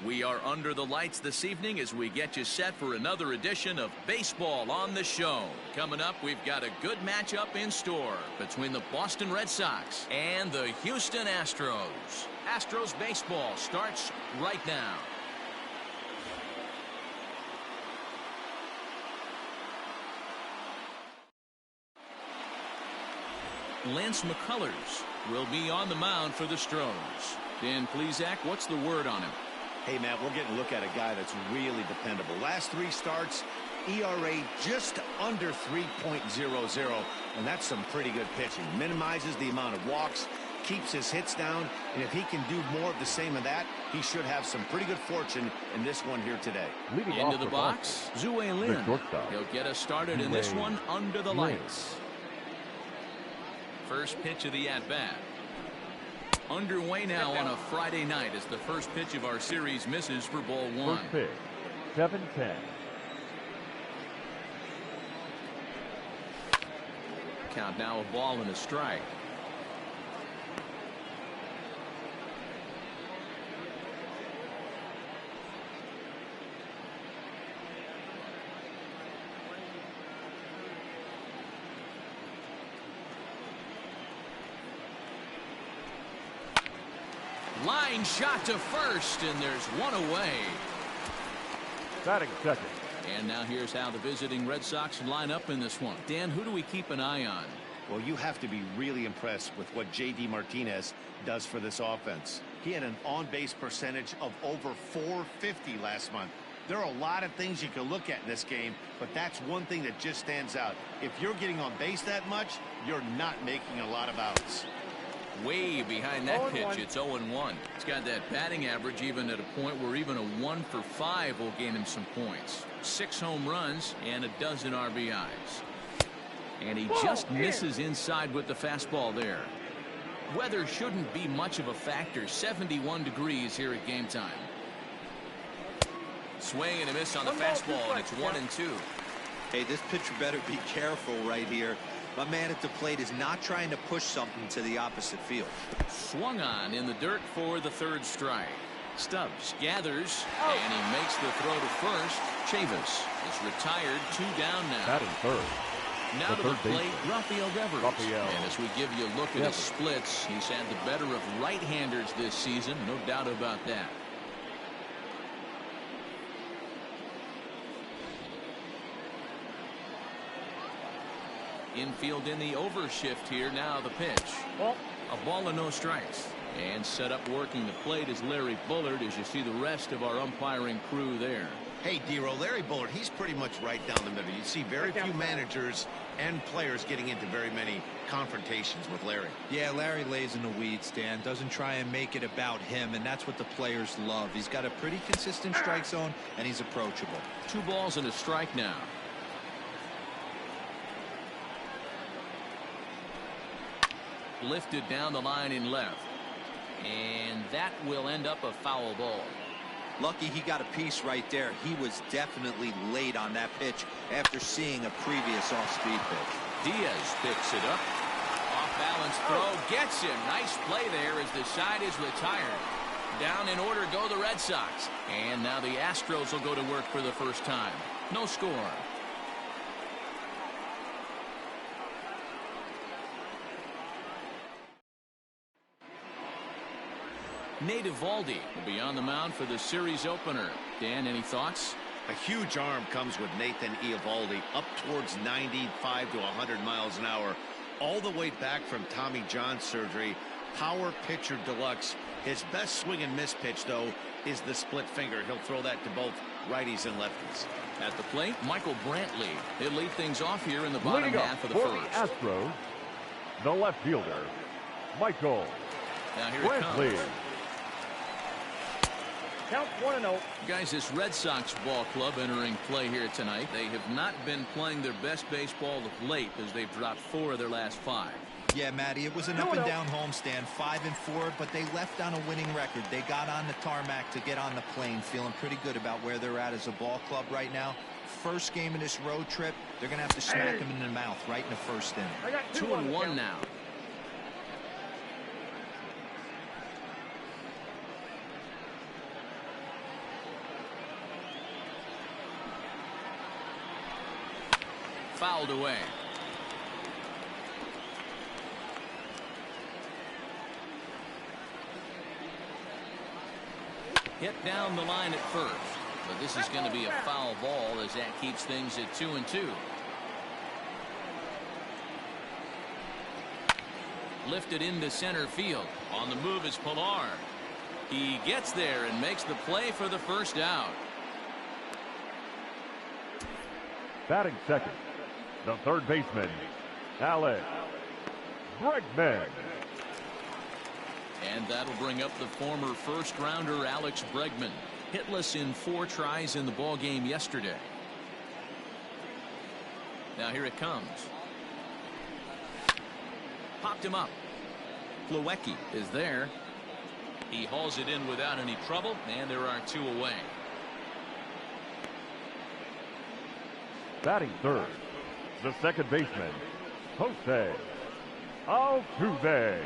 We are under the lights this evening as we get you set for another edition of Baseball on the Show. Coming up, we've got a good matchup in store between the Boston Red Sox and the Houston Astros. Astros baseball starts right now. Lance McCullers will be on the mound for the Stros. Dan Plesac, what's the word on him? Hey, Matt, we're getting a look at a guy that's really dependable. Last 3 starts, ERA just under 3.00, and that's some pretty good pitching. Minimizes the amount of walks, keeps his hits down, and if he can do more of the same of that, he should have some pretty good fortune in this one here today. Into the box, Zue Lin. He'll get us started in this one under the lights. First pitch of the at-bat. Underway now on a Friday night as the first pitch of our series misses for ball 1. First pitch, 7-10. Count now, a ball and a strike. Line shot to first, and there's one away. Batting second. And now here's how the visiting Red Sox line up in this one. Dan, who do we keep an eye on? Well, you have to be really impressed with what J.D. Martinez does for this offense. He had an on-base percentage of over .450 last month. There are a lot of things you can look at in this game, but that's one thing that just stands out. If you're getting on base that much, you're not making a lot of outs. Way behind that pitch. It's 0-1. It's got that batting average even at a point where even a 1 for 5 will gain him some points. 6 home runs and a dozen RBIs. And he just misses inside with the fastball there. Weather shouldn't be much of a factor. 71 degrees here at game time. Swing and a miss on the fastball, and it's 1-2. Hey, this pitcher better be careful right here. My man at the plate is not trying to push something to the opposite field. Swung on in the dirt for the 3rd strike. Stubbs gathers, and he makes the throw to first. Chavis is retired, 2 down now. Batting third. Now to the plate, Rafael Devers. And as we give you a look at his splits, he's had the better of right-handers this season, no doubt about that. Infield in the overshift here. Now the pitch. A ball and no strikes. And set up working the plate is Larry Bullard as you see the rest of our umpiring crew there. Hey, D-Roll, Larry Bullard, he's pretty much right down the middle. You see very few managers and players getting into very many confrontations with Larry. Yeah, Larry lays in the weeds, Dan. Doesn't try and make it about him, and that's what the players love. He's got a pretty consistent strike zone, and he's approachable. 2 balls and a strike now. Lifted down the line in left. And that will end up a foul ball. Lucky he got a piece right there. He was definitely late on that pitch after seeing a previous off-speed pitch. Diaz picks it up. Off-balance throw gets him. Nice play there as the side is retired. Down in order go the Red Sox. And now the Astros will go to work for the first time. No score. Nate Eovaldi will be on the mound for the series opener. Dan, any thoughts? A huge arm comes with Nathan Eovaldi, up towards 95 to 100 miles an hour, all the way back from Tommy John surgery. Power pitcher deluxe. His best swing and miss pitch, though, is the split finger. He'll throw that to both righties and lefties. At the plate, Michael Brantley. He'll lead things off here in the bottom half of the first. The Astros, the left fielder, Michael Brantley. Count 1-0. Guys, this Red Sox ball club entering play here tonight. They have not been playing their best baseball of late as they've dropped 4 of their last 5. Yeah, Matty, it was an up-and-down homestand, 5-4, but they left on a winning record. They got on the tarmac to get on the plane, feeling pretty good about where they're at as a ball club right now. First game of this road trip, they're going to have to smack them in the mouth right in the first inning. 2-1 now. Fouled away. Hit down the line at first, but this is going to be a foul ball as that keeps things at 2-2. Lifted into center field. On the move is Pilar. He gets there and makes the play for the first out. Batting second, the third baseman, Alex Bregman. And that'll bring up the former first-rounder Alex Bregman. Hitless in 4 tries in the ball game yesterday. Now here it comes. Popped him up. Plawecki is there. He hauls it in without any trouble, and there are 2 away. Batting third, the second baseman, Jose Altuve.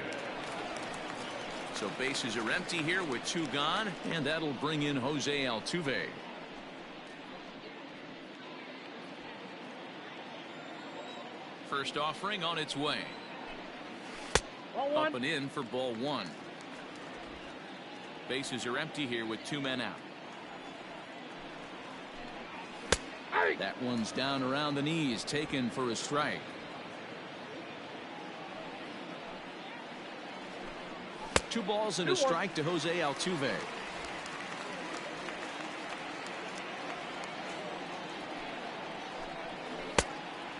So bases are empty here with 2 gone, and that'll bring in Jose Altuve. First offering on its way. Up and in for ball 1. Bases are empty here with 2 men out. That one's down around the knees, taken for a strike. Two balls and a strike to Jose Altuve.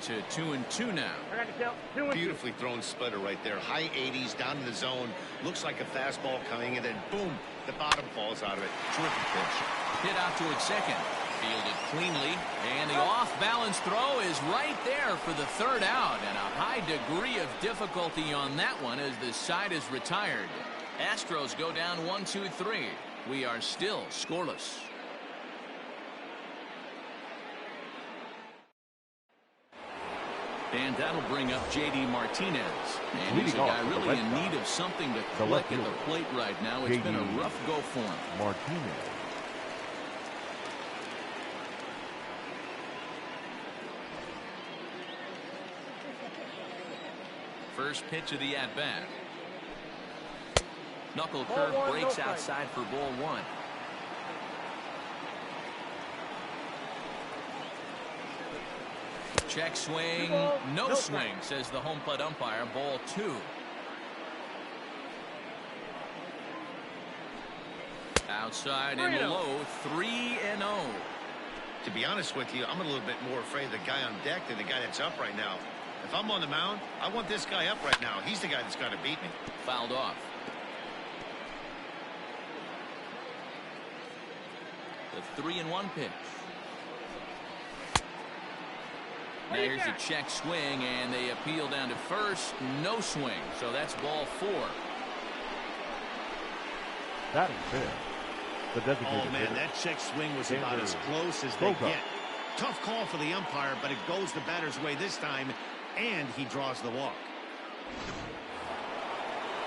To 2-2 now. Beautifully thrown splitter right there. High 80s down to the zone. Looks like a fastball coming, and then boom, the bottom falls out of it. Terrific pitch. Hit out towards second. Fielded cleanly, and the off-balance throw is right there for the third out, and a high degree of difficulty on that one as the side is retired. Astros go down 1-2-3. We are still scoreless. And that'll bring up J.D. Martinez. And he's a guy really in need of something to click at the plate right now. It's been a rough go for him. Martinez. First pitch of the at-bat. Knuckle curve breaks outside for ball 1. Check swing, no swing, says the home plate umpire. Ball 2. Outside and low, 3-0. To be honest with you, I'm a little bit more afraid of the guy on deck than the guy that's up right now. If I'm on the mound, I want this guy up right now. He's the guy that's got to beat me. Fouled off. The 3-1 pitch. Now here's a check swing, and they appeal down to first. No swing, so that's ball 4. Batting fifth, the designated Oh, man, hitter, that check swing was about as close as they get. Tough call for the umpire, but it goes the batter's way this time, and he draws the walk.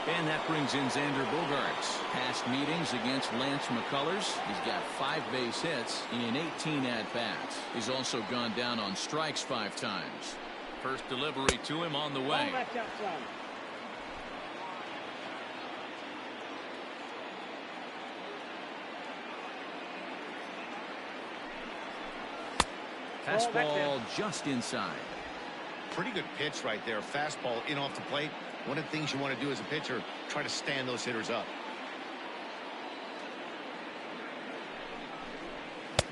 And that brings in Xander Bogaerts. Past meetings against Lance McCullers. He's got 5 base hits in 18 at-bats. He's also gone down on strikes 5 times. First delivery to him on the way. Fastball just inside. Pretty good pitch right there. Fastball in off the plate. One of the things you want to do as a pitcher, try to stand those hitters up.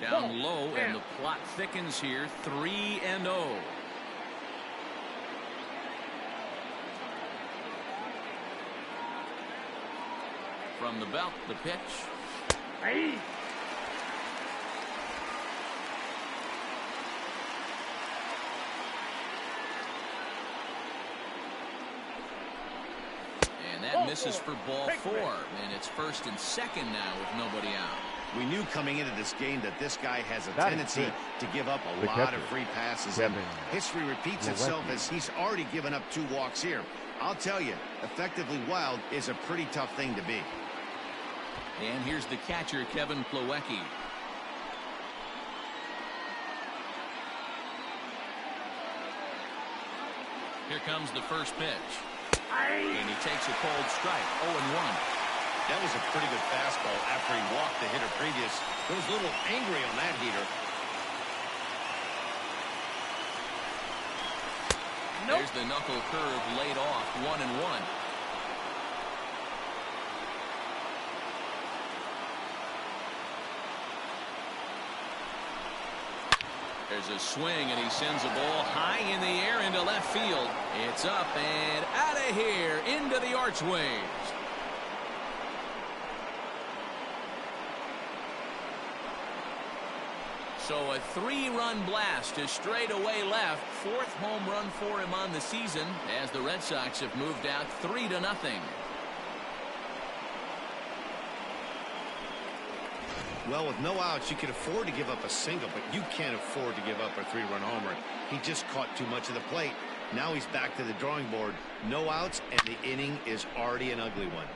Down low, and the plot thickens here. 3-0. From the belt, the pitch. Hey. That misses for ball 4, and it's first and second now with nobody out. We knew coming into this game that this guy has a tendency to give up a lot of free passes, and history repeats itself as he's already given up 2 walks here. I'll tell you, effectively wild is a pretty tough thing to be. And here's the catcher, Kevin Plawecki. Here comes the first pitch. And he takes a cold strike. 0-1. That was a pretty good fastball after he walked the hitter previous. He was a little angry on that heater. Nope. There's the knuckle curve laid off. 1-1. There's a swing, and he sends a ball high in the air into left field. It's up and out of here into the archways. So a 3-run blast to straightaway left. 4th home run for him on the season as the Red Sox have moved out 3-0. Well, with no outs, you can afford to give up a single, but you can't afford to give up a 3-run homer. He just caught too much of the plate. Now he's back to the drawing board. No outs, and the inning is already an ugly one.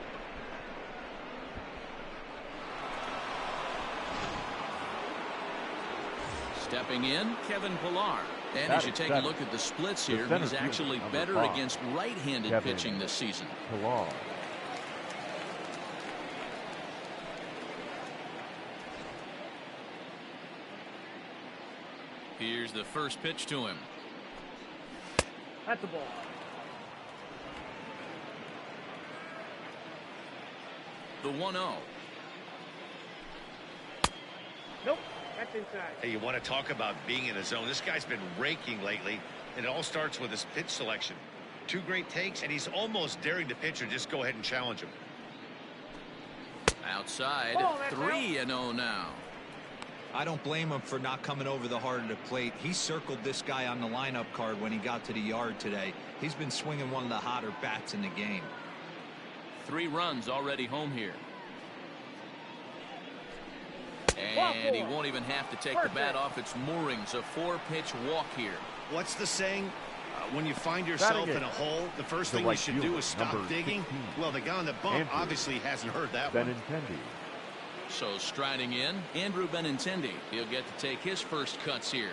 Stepping in, Kevin Pillar. And as you take a look at the splits here, he's actually better against right-handed pitching this season. Pillar. Here's the first pitch to him. That's the ball. The 1-0. Nope. That's inside. Hey, you want to talk about being in a zone? This guy's been raking lately, and it all starts with his pitch selection. 2 great takes, and he's almost daring the pitcher just go ahead and challenge him. Outside, 3-0 now. I don't blame him for not coming over the heart of the plate. He circled this guy on the lineup card when he got to the yard today. He's been swinging one of the hotter bats in the game. 3 runs already home here. And he won't even have to take the bat off its moorings. A 4-pitch walk here. What's the saying? When you find yourself in a hole, the first thing you should do is stop digging. Well, the guy on the bump obviously hasn't heard that one. So striding in, Andrew Benintendi. He'll get to take his first cuts here.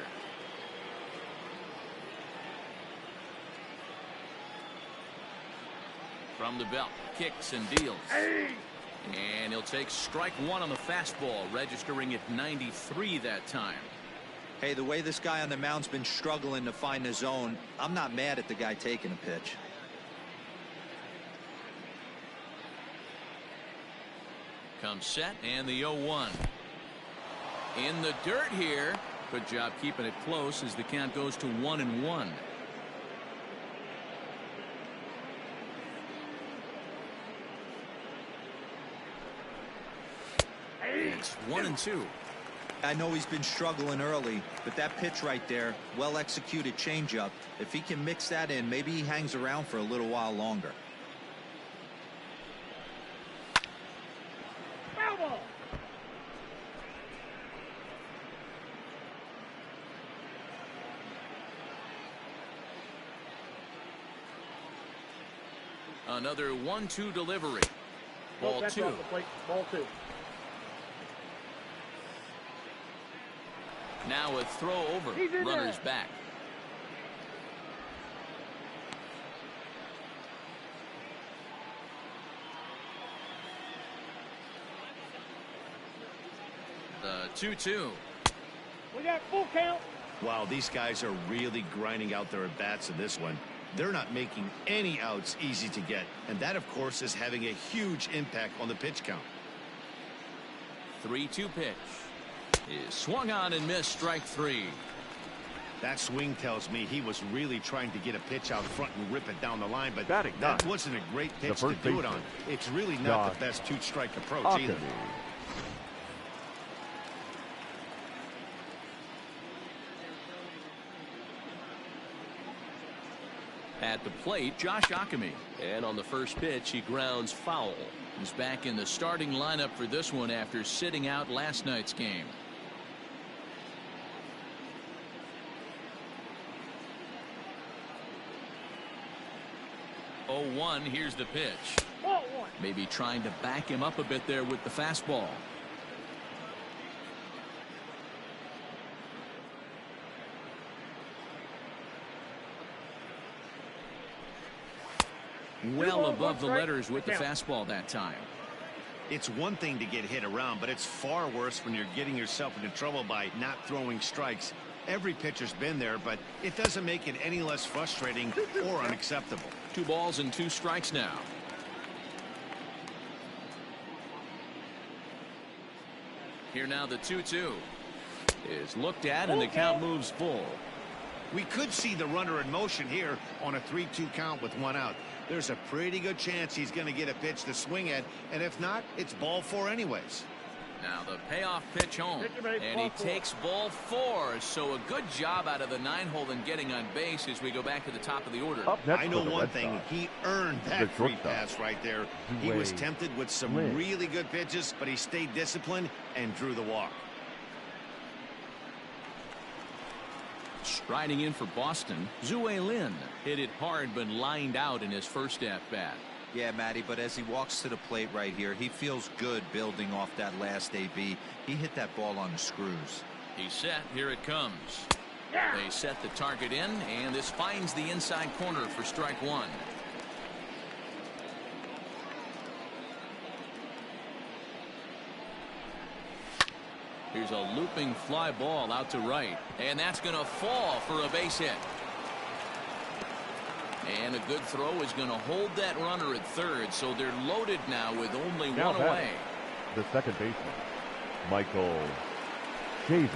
From the belt, kicks and deals. And he'll take strike 1 on the fastball, registering at 93 that time. Hey, the way this guy on the mound's been struggling to find the zone, I'm not mad at the guy taking a pitch. Comes set, and the 0-1. In the dirt here. Good job keeping it close as the count goes to 1-1. It's 1-2. I know he's been struggling early, but that pitch right there, well executed changeup. If he can mix that in, maybe he hangs around for a little while longer. Another 1-2 delivery. Ball 2. Ball 2. Now a throw over. Runners back. The 2-2. We got full count. Wow, these guys are really grinding out their at-bats in this one. They're not making any outs easy to get, and that, of course, is having a huge impact on the pitch count. 3-2 pitch. Is swung on and missed, strike 3. That swing tells me he was really trying to get a pitch out front and rip it down the line, but that wasn't a great pitch to do it on. It's really not the best 2-strike approach either. At the plate, Josh Ockamy. And on the first pitch, he grounds foul. He's back in the starting lineup for this one after sitting out last night's game. Oh, 1, here's the pitch. Maybe trying to back him up a bit there with the fastball. well above the letters with the fastball that time. It's one thing to get hit around, but it's far worse when you're getting yourself into trouble by not throwing strikes. Every pitcher's been there, but it doesn't make it any less frustrating or unacceptable. 2 balls and 2 strikes now. Here now the 2-2 is looked at, and the count moves full. We could see the runner in motion here on a 3-2 count with 1 out. There's a pretty good chance he's going to get a pitch to swing at, and if not, it's ball 4 anyways. Now the payoff pitch home, and he takes ball 4. So a good job out of the 9-hole in getting on base as we go back to the top of the order. I know one thing, he earned that free pass right there. He was tempted with some really good pitches, but he stayed disciplined and drew the walk. Striding in for Boston, Zue Lin hit it hard but lined out in his first at-bat. Yeah, Matty, but as he walks to the plate right here, he feels good building off that last AB. He hit that ball on the screws. He's set. Here it comes. They set the target in, and this finds the inside corner for strike 1. Here's a looping fly ball out to right, and that's going to fall for a base hit. And a good throw is going to hold that runner at third, so they're loaded now with only 1 away. The second baseman, Michael Chavis.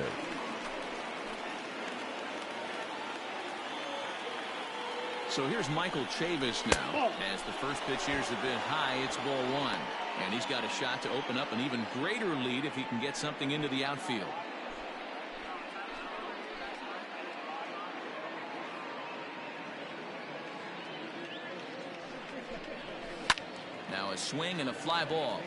So here's Michael Chavis now. As the first pitch here is a bit high, it's ball 1. And he's got a shot to open up an even greater lead if he can get something into the outfield. Now a swing and a fly ball.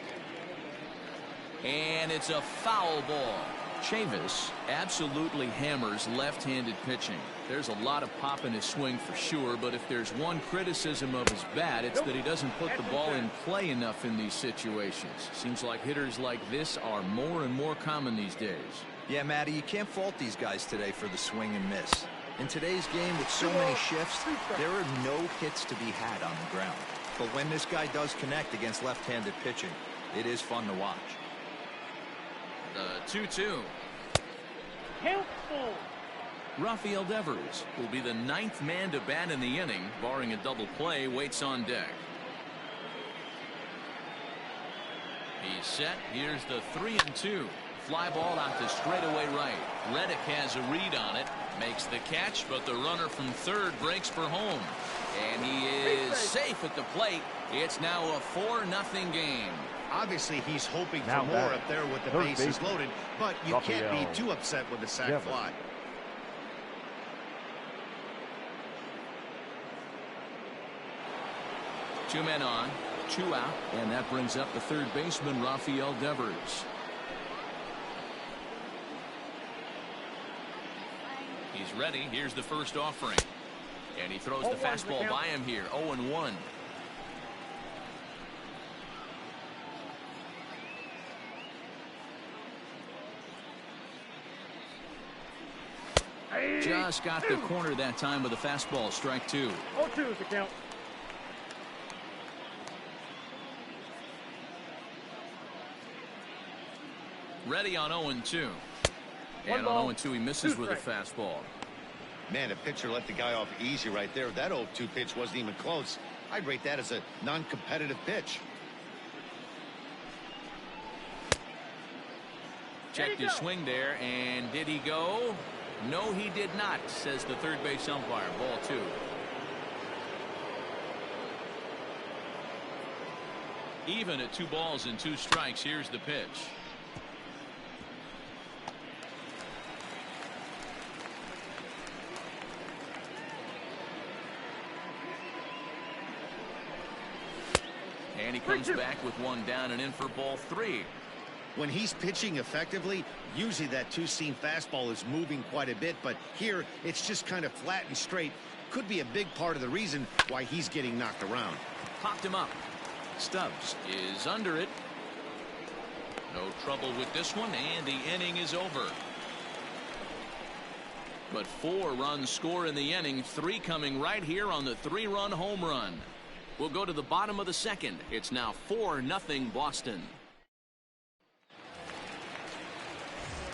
And it's a foul ball. Chavis absolutely hammers left-handed pitching. There's a lot of pop in his swing for sure, but if there's one criticism of his bat, it's that he doesn't put the ball in play enough in these situations. Seems like hitters like this are more and more common these days. Yeah, Matty, you can't fault these guys today for the swing and miss. In today's game with so many shifts, there are no hits to be had on the ground. But when this guy does connect against left-handed pitching, it is fun to watch. The 2-2. Helpful. Rafael Devers will be the 9th man to bat in the inning, barring a double play, waits on deck. He's set. Here's the 3-2. Fly ball out to straightaway right. Reddick has a read on it, makes the catch, but the runner from third breaks for home. And he is safe at the plate. It's now a 4-0 game. Obviously, he's hoping for more up there with the bases loaded, but you can't be too upset with the sac fly. Two men on, 2 out, and that brings up the third baseman, Rafael Devers. He's ready. Here's the first offering. And he throws the fastball by him here. 0-1. Just got the corner that time with a fastball. Strike 2. 0-2 is the count. Ready on 0-2. And on 0-2 he misses with a fastball. Man, the pitcher let the guy off easy right there. That 0-2 pitch wasn't even close. I'd rate that as a non-competitive pitch. Checked his swing there, and did he go? No, he did not, says the third base umpire. Ball 2. Even at 2 balls and 2 strikes. Here's the pitch. And he comes back with 1 down and in for ball 3. When he's pitching effectively, usually that 2-seam fastball is moving quite a bit, but here it's just kind of flat and straight. Could be a big part of the reason why he's getting knocked around. Popped him up. Stubbs is under it. No trouble with this one, and the inning is over. But 4 runs score in the inning, 3 coming right here on the 3-run home run. We'll go to the bottom of the second. It's now 4-0 Boston.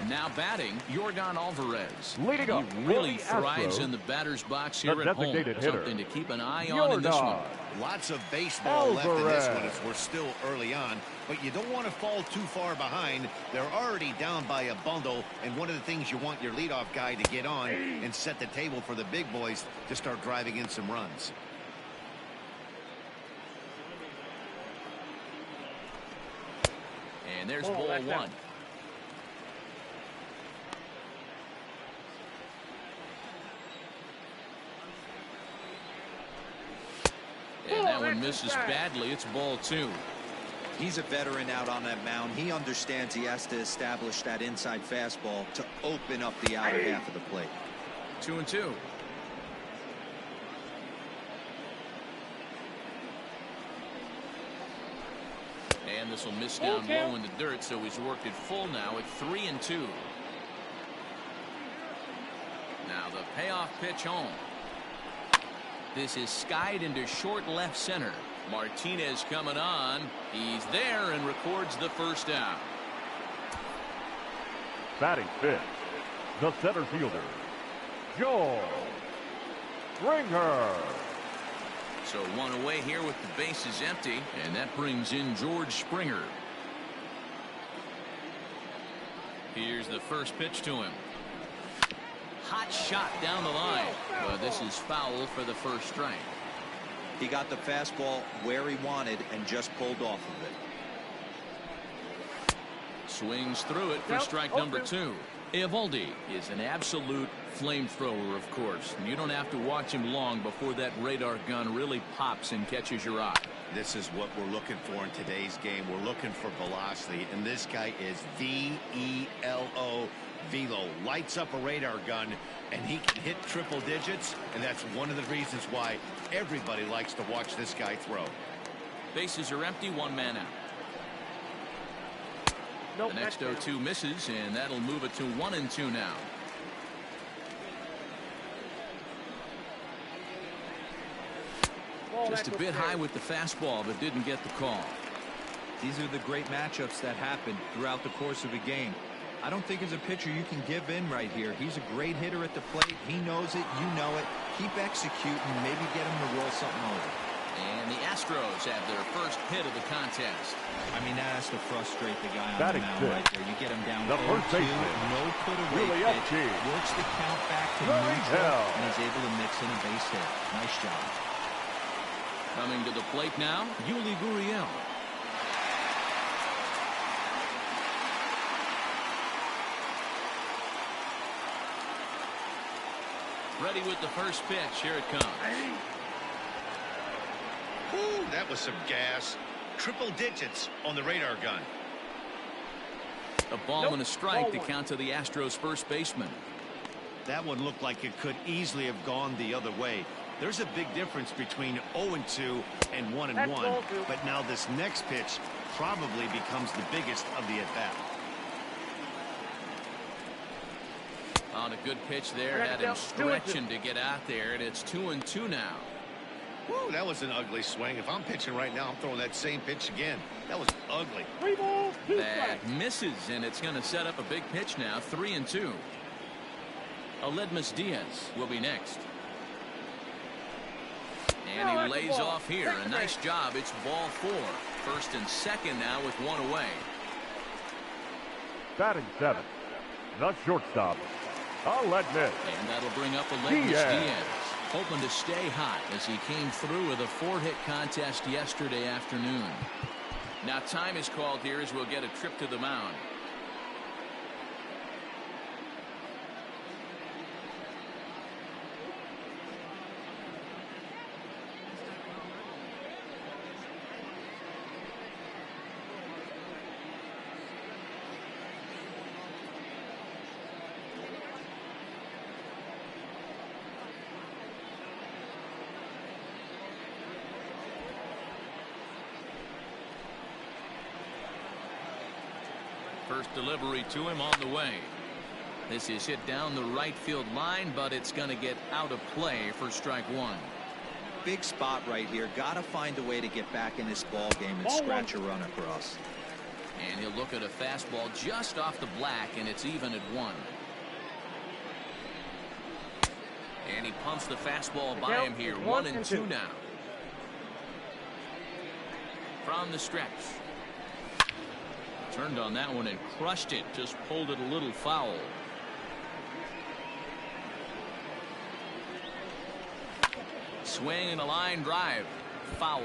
Now batting, Yordan Alvarez. Leading up, he really the thrives Astros, in the batter's box here the at home. designated hitter, Something to keep an eye on in this one. Lots of baseball left in this one Alvarez. as we're still early on, but you don't want to fall too far behind. They're already down by a bundle, and one of the things you want your leadoff guy to get on and set the table for the big boys to start driving in some runs. And there's ball one. And that one misses badly. It's ball two. He's a veteran out on that mound. He understands he has to establish that inside fastball to open up the outer half of the plate. 2-2. And this will miss down low in the dirt, so he's worked it full now at 3-2. Now the payoff pitch home. This is skied into short left center. Martinez coming on. He's there and records the first out. Batting fifth, the center fielder, Joe Springer. So one away here with the bases empty, and that brings in George Springer. Here's the first pitch to him. Hot shot down the line, but this is foul for the first strike. He got the fastball where he wanted and just pulled off of it. Swings through it for strike number two. Eovaldi is an absolute flamethrower, of course. You don't have to watch him long before that radar gun really pops and catches your eye. This is what we're looking for in today's game. We're looking for velocity, and this guy is V-E-L-O. Velo lights up a radar gun, and he can hit triple digits, and that's one of the reasons why everybody likes to watch this guy throw. Bases are empty, one man out. The next 0-2 misses, and that'll move it to 1-2 now. Just a bit high with the fastball, but didn't get the call. These are the great matchups that happen throughout the course of a game. I don't think as a pitcher you can give in right here. He's a great hitter at the plate. He knows it. You know it. Keep executing. Maybe get him to roll something over. And the Astros have their first hit of the contest. I mean, that has to frustrate the guy on Batting the mound fifth, right there. You get him down the first 0-2, baseman, no put away pitch, works the count back to neutral, and is able to mix in a base hit. Nice job. Coming to the plate now, Yuli Gurriel. Ready with the first pitch. Here it comes. Ooh, that was some gas. Triple digits on the radar gun. A ball and a strike to count to the Astros first baseman. That one looked like it could easily have gone the other way. There's a big difference between 0-2 and 1-1, but now this next pitch probably becomes the biggest of the at-bat. On a good pitch there, had him stretching to get out there, and it's 2-2 now. Woo, that was an ugly swing. If I'm pitching right now, I'm throwing that same pitch again. That was ugly. That misses, and it's going to set up a big pitch now, 3-2. Aledmus Diaz will be next. And he lays off here. A nice job. It's ball four. First and second now with one away. Batting seventh, the shortstop, Aledmus. And that'll bring up Aledmus Diaz. Hoping to stay hot as he came through with a 4-hit contest yesterday afternoon. Now time is called here as we'll get a trip to the mound. First delivery to him on the way. This is hit down the right field line, but it's going to get out of play for strike one. Big spot right here. Got to find a way to get back in this ball game and scratch a run across. And he'll look at a fastball just off the black, and it's even at 1. And he pumps the fastball by him here. 1-2 now. From the stretch. Turned on that one and crushed it. Just pulled it a little foul. Swing and a line drive. Foul.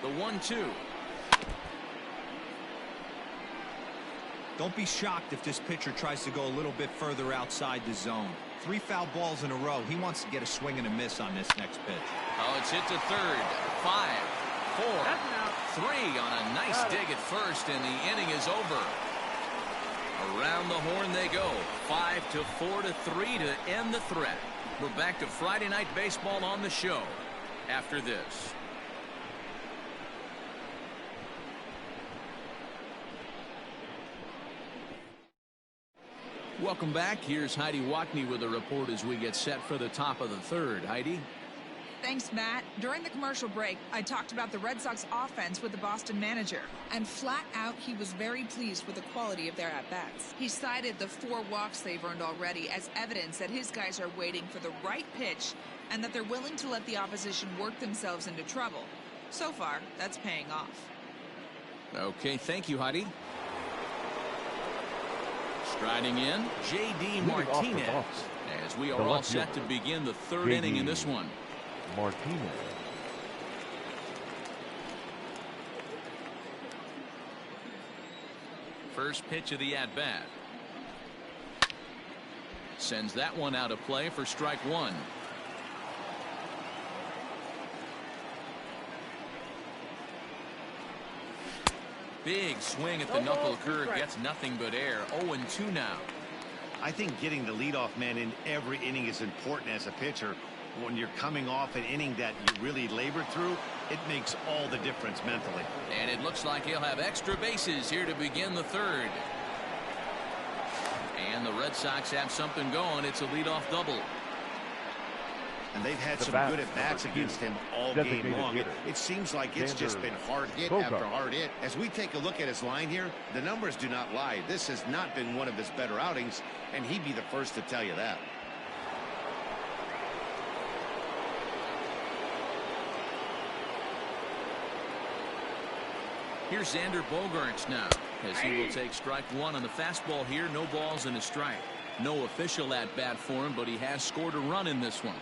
The 1-2. Don't be shocked if this pitcher tries to go a little bit further outside the zone. 3 foul balls in a row. He wants to get a swing and a miss on this next pitch. Oh, it's hit to third. 5, 4, 3 on a nice dig at first, and the inning is over. Around the horn they go. 5-4 to 3 to end the threat. We're back to Friday Night Baseball on the show after this. Welcome back. Here's Heidi Watney with a report as we get set for the top of the third. Heidi? Thanks, Matt. During the commercial break, I talked about the Red Sox offense with the Boston manager. And flat out, he was very pleased with the quality of their at-bats. He cited the 4 walks they've earned already as evidence that his guys are waiting for the right pitch and that they're willing to let the opposition work themselves into trouble. So far, that's paying off. Okay, thank you, Heidi. Striding in, J.D. Martinez, as we are all set to begin the third inning in this one. Martinez. First pitch of the at-bat. Sends that one out of play for strike 1. Big swing at the knuckle curve, gets nothing but air. 0-2 now. I think getting the leadoff man in every inning is important as a pitcher. When you're coming off an inning that you really labored through, it makes all the difference mentally. And it looks like he'll have extra bases here to begin the third. And the Red Sox have something going. It's a leadoff double. And they've had some good at-bats against him all game long. It seems like it's just been hard hit after hard hit. As we take a look at his line here, the numbers do not lie. This has not been one of his better outings, and he'd be the first to tell you that. Here's Xander Bogaerts now, as he will take strike 1 on the fastball here. No balls and a strike. No official at-bat for him, but he has scored a run in this one.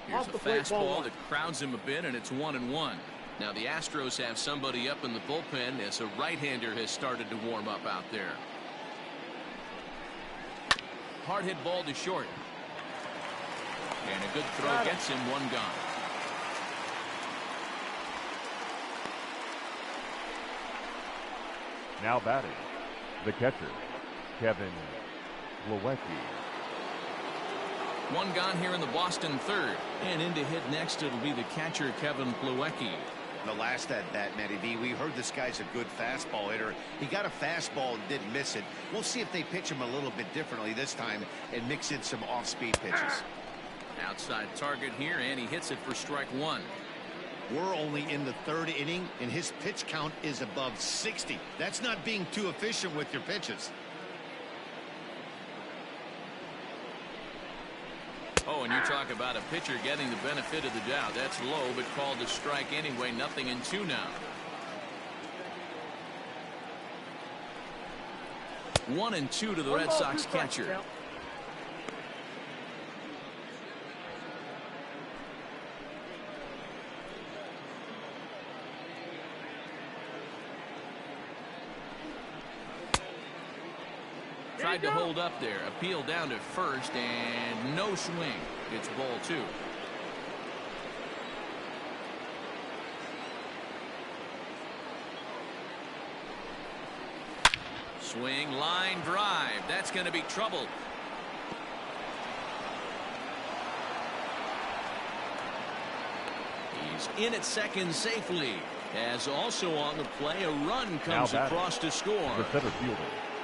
Here's a fastball that crowds him a bit, and it's 1-1. Now the Astros have somebody up in the bullpen as a right-hander has started to warm up out there. Hard hit ball to short. And a good throw gets him 1 gone. Now batting, the catcher, Kevin Plawecki. 1 gone here in the Boston third. And in to hit next, it'll be the catcher, Kevin Plawecki. The last at-bat, Matty V, we heard this guy's a good fastball hitter. He got a fastball and didn't miss it. We'll see if they pitch him a little bit differently this time and mix in some off-speed pitches. Outside target here, and he hits it for strike 1. We're only in the third inning, and his pitch count is above 60. That's not being too efficient with your pitches. Oh, and you talk about a pitcher getting the benefit of the doubt. That's low, but called a strike anyway. 0-2 now. 1-2 to the Red Sox catcher. Tried to hold up there. Appeal down to first, and no swing. It's ball 2. Swing, line drive. That's going to be trouble. He's in at second safely. As also on the play, a run comes across to score. The center fielder.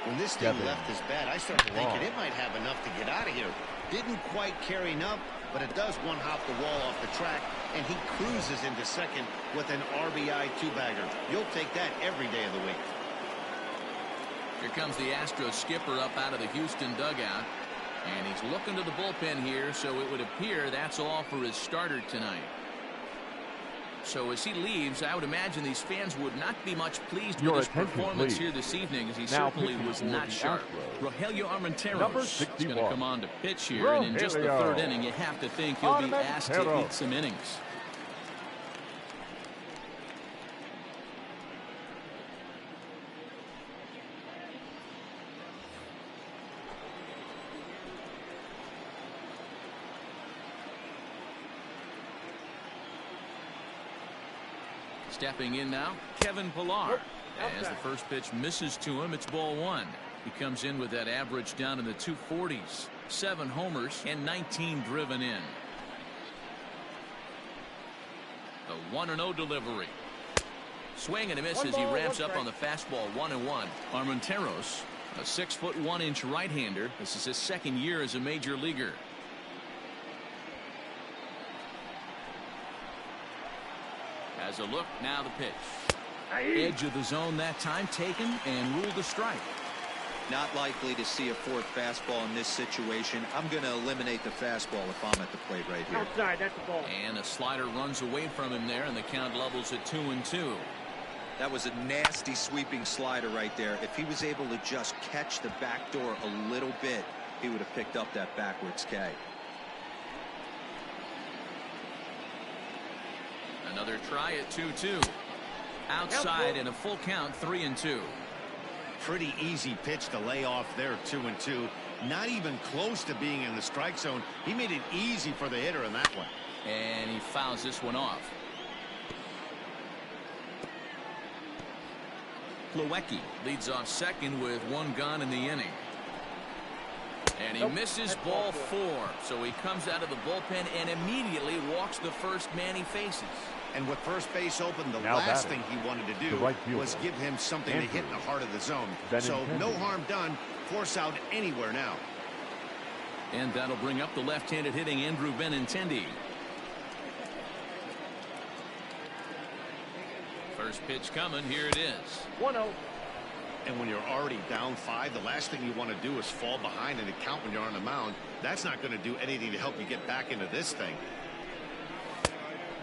When this thing left his bat, I started thinking it might have enough to get out of here. Didn't quite carry enough, but it does one hop the wall off the track, and he cruises into second with an RBI two-bagger. You'll take that every day of the week. Here comes the Astros skipper up out of the Houston dugout, and he's looking to the bullpen here, so it would appear that's all for his starter tonight. So as he leaves, I would imagine these fans would not be much pleased with his performance here this evening, as he certainly was not sharp. Rogelio Armenteros is going to come on to pitch here, and in just the third inning, you have to think he'll be asked to eat some innings. Stepping in now, Kevin Pillar. As the first pitch misses to him, it's ball one. He comes in with that average down in the 240s. 7 homers and 19 driven in. The 1-0 delivery. Swing and a miss as he ramps up on the fastball. 1-1. Armenteros, a 6'1" right-hander. This is his second year as a major leaguer. As a look, now the pitch. Edge of the zone that time taken and ruled a strike. Not likely to see a fourth fastball in this situation. I'm going to eliminate the fastball if I'm at the plate right here. Outside, that's the ball. And a slider runs away from him there, and the count levels at 2-2. That was a nasty sweeping slider right there. If he was able to just catch the back door a little bit, he would have picked up that backwards K. Another try at 2-2. Outside in a full count, 3-2. Pretty easy pitch to lay off there, 2-2. Not even close to being in the strike zone. He made it easy for the hitter in that one. And he fouls this one off. Plawecki leads off second with 1 gone in the inning. And he misses ball 4. So he comes out of the bullpen and immediately walks the first man he faces. And with first base open, the last thing he wanted to do was give him something to hit in the heart of the zone. So no harm done. Force out anywhere now. And that'll bring up the left-handed hitting Andrew Benintendi. First pitch coming. Here it is. 1-0. And when you're already down 5, the last thing you want to do is fall behind in the count when you're on the mound. That's not going to do anything to help you get back into this thing.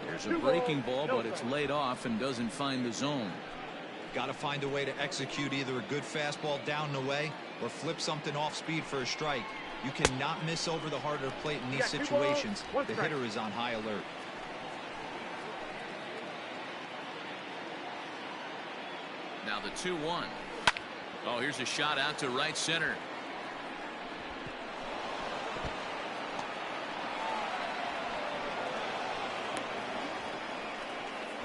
There's a breaking ball, but it's laid off and doesn't find the zone. Got to find a way to execute either a good fastball down and away or flip something off speed for a strike. You cannot miss over the heart of the plate in these situations. The hitter is on high alert. Now the 2-1. Oh, here's a shot out to right center.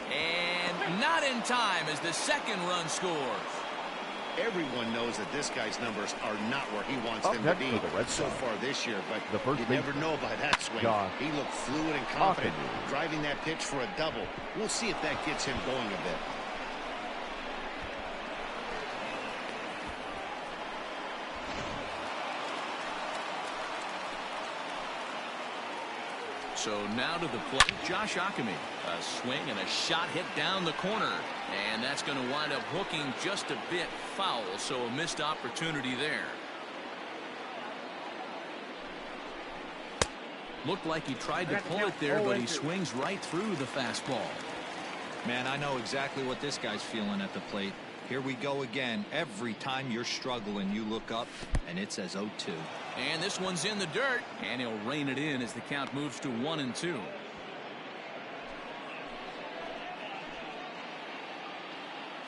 And not in time as the second run scores. Everyone knows that this guy's numbers are not where he wants them to be so far this year, but you never know by that swing. He looked fluid and confident, driving that pitch for a double. We'll see if that gets him going a bit. So now to the plate, Josh Ockamy. A swing and a shot hit down the corner. And that's going to wind up hooking just a bit foul, so a missed opportunity there. Looked like he tried to pull it there, but he swings right through the fastball. Man, I know exactly what this guy's feeling at the plate. Here we go again. Every time you're struggling, you look up, and it says 0-2. And this one's in the dirt, and he'll rein it in as the count moves to 1-2.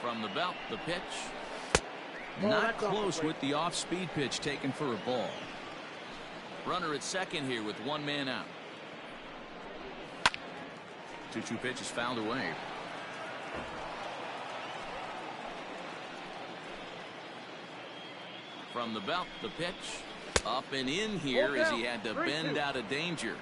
From the belt, the pitch. Not close with the off-speed pitch taken for a ball. Runner at second here with 1 man out. 2-2 pitch is fouled away. From the belt, the pitch. Up and in here as he had to bend out of danger.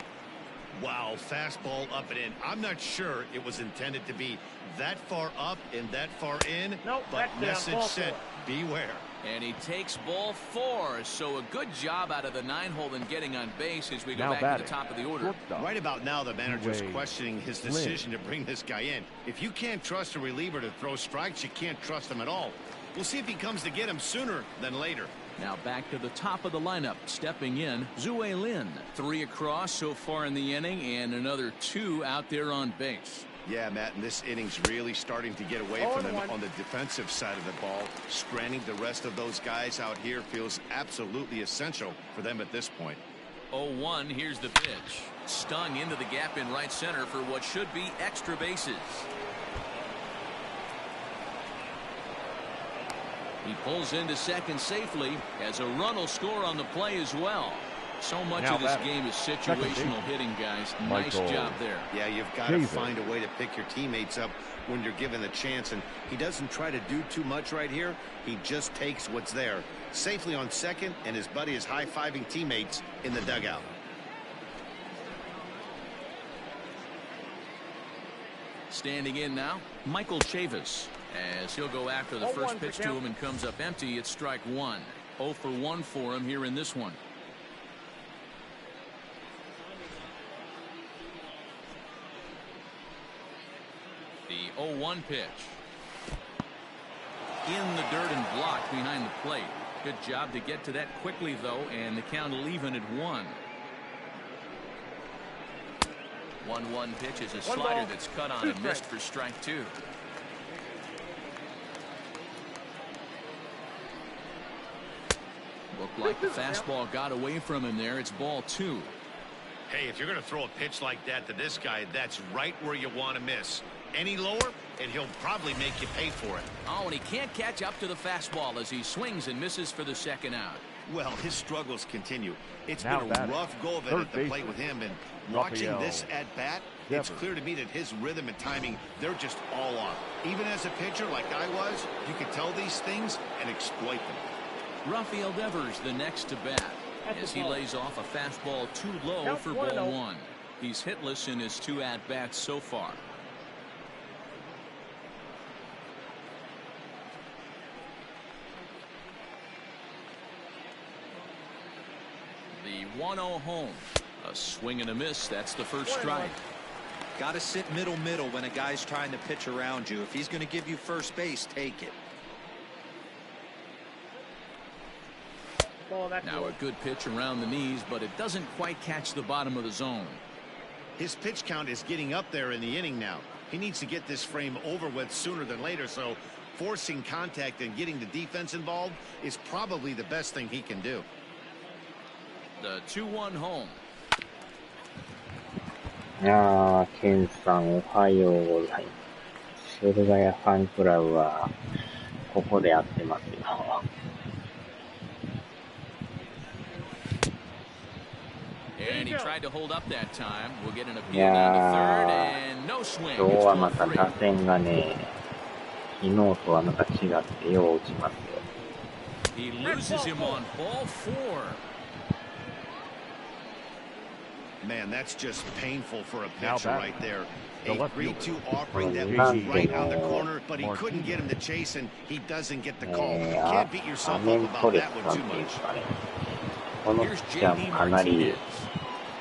Wow, fastball up and in. I'm not sure it was intended to be that far up and that far in, Nope, but that's down. message Ball sent, four. beware. And he takes ball 4, so a good job out of the 9-hole in getting on base as we go Now back to the top of the order. Right about now, the manager's questioning his decision to bring this guy in. If you can't trust a reliever to throw strikes, you can't trust him at all. We'll see if he comes to get him sooner than later. Now back to the top of the lineup. Stepping in, Zue Lin. 3 across so far in the inning, and another 2 out there on base. Yeah, Matt, and this inning's really starting to get away from them on the defensive side of the ball. Stranding the rest of those guys out here feels absolutely essential for them at this point. 0-1, here's the pitch. Stung into the gap in right center for what should be extra bases. He pulls into second safely as a run will score on the play as well. So much of this game is situational hitting, guys. Nice job there. Yeah, you've got to find a way to pick your teammates up when you're given the chance, and he doesn't try to do too much right here. He just takes what's there. Safely on second, and his buddy is high-fiving teammates in the dugout. Standing in now, Michael Chavis. As he'll go after the first pitch to him and comes up empty, it's strike 1. 0 for 1 for him here in this one. The 0-1 pitch. In the dirt and blocked behind the plate. Good job to get to that quickly, though, and the count will even at 1. 1-1 pitch is a slider that's cut on and missed for strike 2. Looked like the fastball got away from him there. It's ball 2. Hey, if you're going to throw a pitch like that to this guy, that's right where you want to miss. Any lower, and he'll probably make you pay for it. Oh, and he can't catch up to the fastball as he swings and misses for the second out. Well, his struggles continue. It's Now been a rough go of it at the plate with him, and watching this at-bat, it's clear to me that his rhythm and timing, they're just all off. Even as a pitcher like I was, you could tell these things and exploit them. Rafael Devers the next to bat as he lays off a fastball too low for ball 1. He's hitless in his 2 at-bats so far. The 1-0 home. A swing and a miss. That's the first strike. Got to sit middle when a guy's trying to pitch around you. If he's going to give you first base, take it. Now a good pitch around the knees, but it doesn't quite catch the bottom of the zone. His pitch count is getting up there in the inning now. He needs to get this frame over with sooner than later, so forcing contact and getting the defense involved is probably the best thing he can do. The 2-1 home. ケンさんおはようございます。シェルガヤファンクラブはここでやってますよ。And he tried to hold up that time. We'll get an appeal down to third and no swing. 今日はまた打線がね、昨日とはまた違ってよう打ちますよ。He loses him on ball 4. Man, that's just painful for a pitcher right there. A 3-2 offering that was right on the corner, but he couldn't get him to chase, and he doesn't get the call. You can't beat yourself up about that one too much. このピッチャーもかなり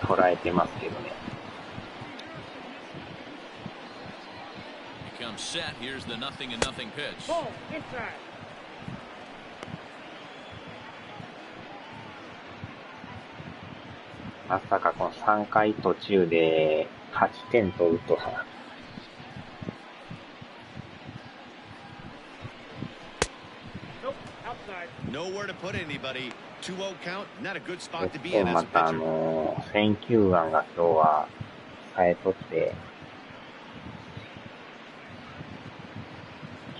捉えてますけどね。Becomes set. Here's the 0-0 pitch. Ball inside. まさかこの3回途中で8点取るとは。Nowhere to put anybody. 2-0 count. Not a good spot to be 結 in 構 as ま a た pitcher. 選球眼が今日は冴えとって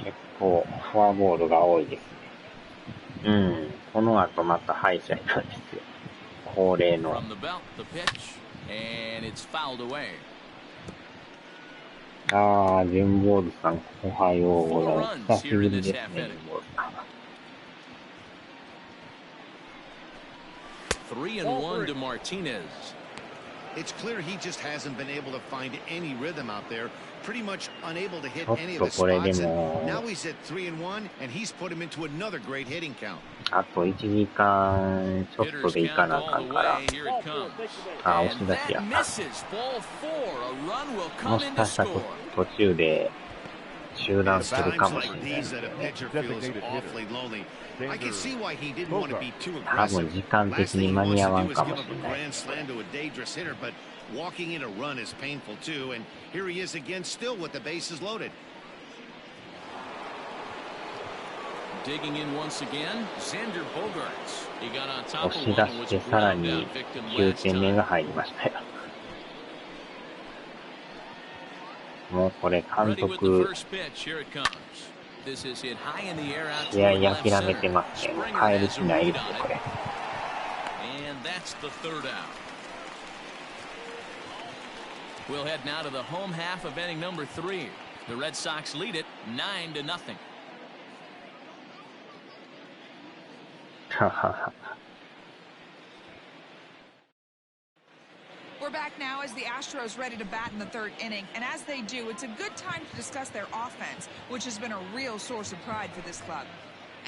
結構フォアボールが多いですね。この後また敗者なんですよ。恒例の。 From the belt, the pitch, and it's fouled away. ジンボールさんおはようございます。久しぶりですね、ジンボールさん。3-1 to Martinez. It's clear he just hasn't been able to find any rhythm out there. Pretty much unable to hit ちょっ any と of the これで spots. も And now he's at 3-1, and he's put him into another great hitting count. あと1時間ちょっと Hitters でいか count なあ all か the んから、 way. Here it comes. あ、 And 押し出し that や。 misses. Ball 4. A run will も come し in か to したら score. 途中で中断 At するか times もし like れない these で that す a よね。 pitcher feels awfully lonely. I can see why he didn't want to be too 多分 aggressive. 時間的 Last に thing he 間に wants 合わ to ん do is か give も up し a れない。 grand slam to a dangerous hitter, but walking in a run is painful too. And here he is again, still with the bases loaded. Digging in once again, Xander Bogaerts. He got on top 押 of し one 出 and し was て a さら ground に out victim 9 last 点目 time. が入りましたよ。もうこれ監 Ready with the 督 first pitch. Here it comes. This is hit high in the air out 試合 toward left 諦め center. てますね。もう Springer 変える has 気 a ない read ですよ on これ。 it. And that's the third out. We'll head now to the home half of inning number 3. The Red Sox lead it 9-0. We're back now as the Astros ready to bat in the third inning, and as they do, it's a good time to discuss their offense, which has been a real source of pride for this club.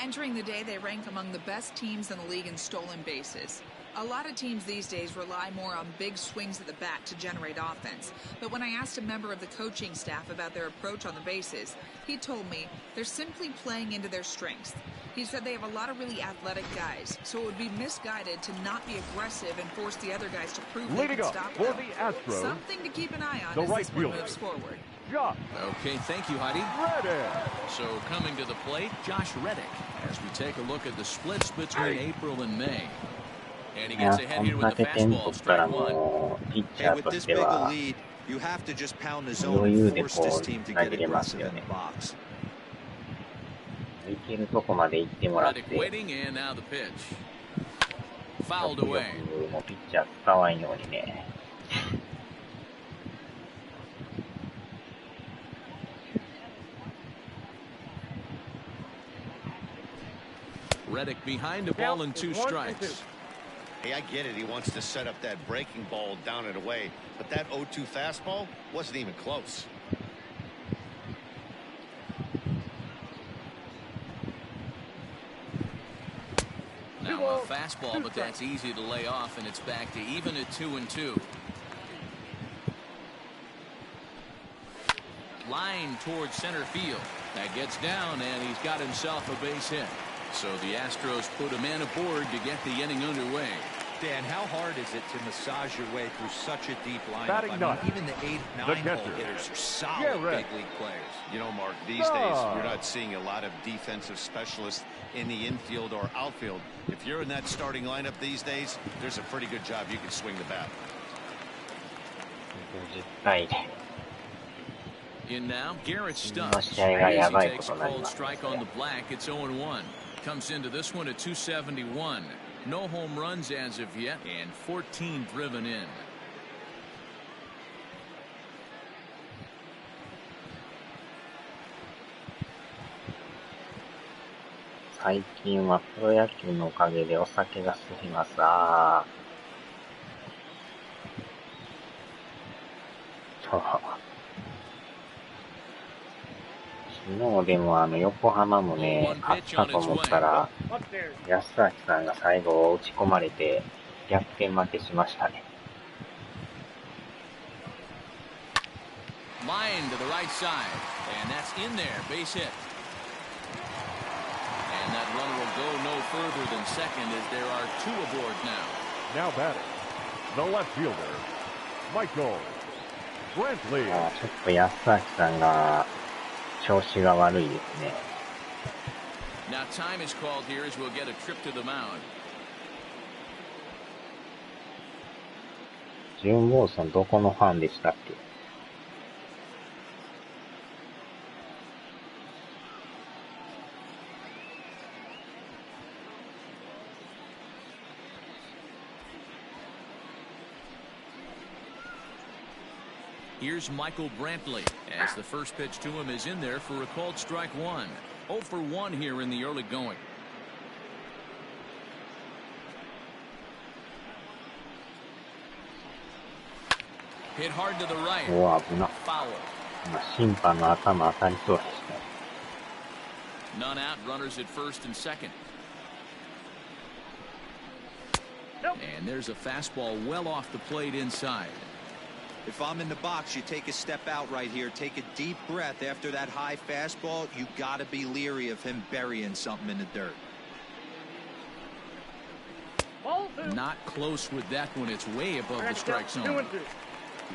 Entering the day, they rank among the best teams in the league in stolen bases. A lot of teams these days rely more on big swings at the bat to generate offense. But when I asked a member of the coaching staff about their approach on the bases, he told me they're simply playing into their strengths. He said they have a lot of really athletic guys, so it would be misguided to not be aggressive and force the other guys to prove they can stop them. Something to keep an eye on as this one moves forward. Okay, thank you, Heidi. So coming to the plate, Josh Reddick, as we take a look at the splits between April and May. And he いや、 gets こ ahead here ん with だ the け点 fastball, 取ったら strike one. もうピッチ Hey, ャー with と this して big a は lead, you have to just pound the zone 余裕 and で force こ this う team to 投 get げれます aggressive よ in ね。 the box. いけるとこまで行ってもらっ Reddick て、 waiting, and now the pitch. Fouled 極 away. 力もうピッチャー使わんようにね。Reddick behind a ball and 2 strikes. Hey, I get it. He wants to set up that breaking ball down and away. But that 0-2 fastball wasn't even close. Now a fastball, but that's easy to lay off, and it's back to even at 2-2. Line towards center field. That gets down, and he's got himself a base hit. So the Astros put a man aboard to get the inning underway. Dan, how hard is it to massage your way through such a deep lineup? Batting ninth. Even the 8, 9-hole hitters are solid big league players. You know, Mark, these days you're not seeing a lot of defensive specialists in the infield or outfield. If you're in that starting lineup these days, there's a pretty good job you can swing the bat. 10回で。 In now, Garrett この Stubbs. 試合がやば He いこ takes と a になり cold ますね。 strike on the black. It's 0-1. Comes into this one at 271. No home runs as of yet, and 14 driven in. 最近はプロ野球のおかげでお酒が進みます。あーそう昨日でも横浜もね、勝ったと思ったら、安明さんが最後打ち込まれて逆転負けしましたね。Line to the right side, and that's in there, base hit. And that runner will go no further than second as there are 2 aboard now. Now batting, the left fielder, Michael Brantley. あーちょっと安明さんが調子が悪いですね。Now time is called here as we'll get a trip to the mound. ジュン・ボーさんどこのファンでしたっけ？Here's Michael Brantley as the first pitch to him is in there for a called strike 1. 0 for 1 here in the early going. Hit hard to the right. おお、危な。 Foul. 審判の頭当たりそうでした。None out. Runners at first and second. And there's a fastball well off the plate inside. If I'm in the box, you take a step out right here. Take a deep breath after that high fastball. You got to be leery of him burying something in the dirt. Not close with that one. It's way above the strike zone.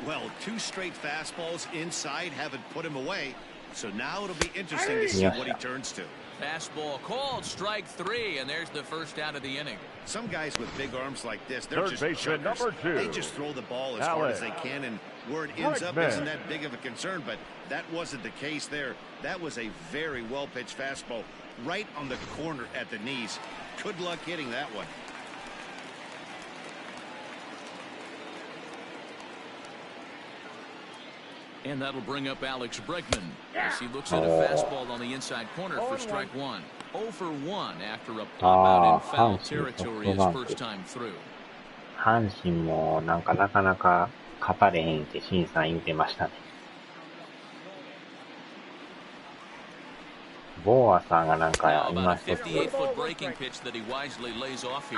Well, 2 straight fastballs inside haven't put him away. So now it'll be interesting to see what he turns to. Fastball called, strike 3, and there's the first out of the inning. Some guys with big arms like this, they're Third just baseman chuggers. number 2. They just throw the ball as hard as they can, and where it ends up isn't that big of a concern, but that wasn't the case there. That was a very well-pitched fastball right on the corner at the knees. Good luck hitting that one. And that'll bring up Alex Bregman as he looks at a fastball on the inside corner for strike 1. 0 for 1 after a pop out in foul territory his first time through. 阪神もなかなか勝たれへんって新さん言ってましたね。ボーアさんがなんか今一つ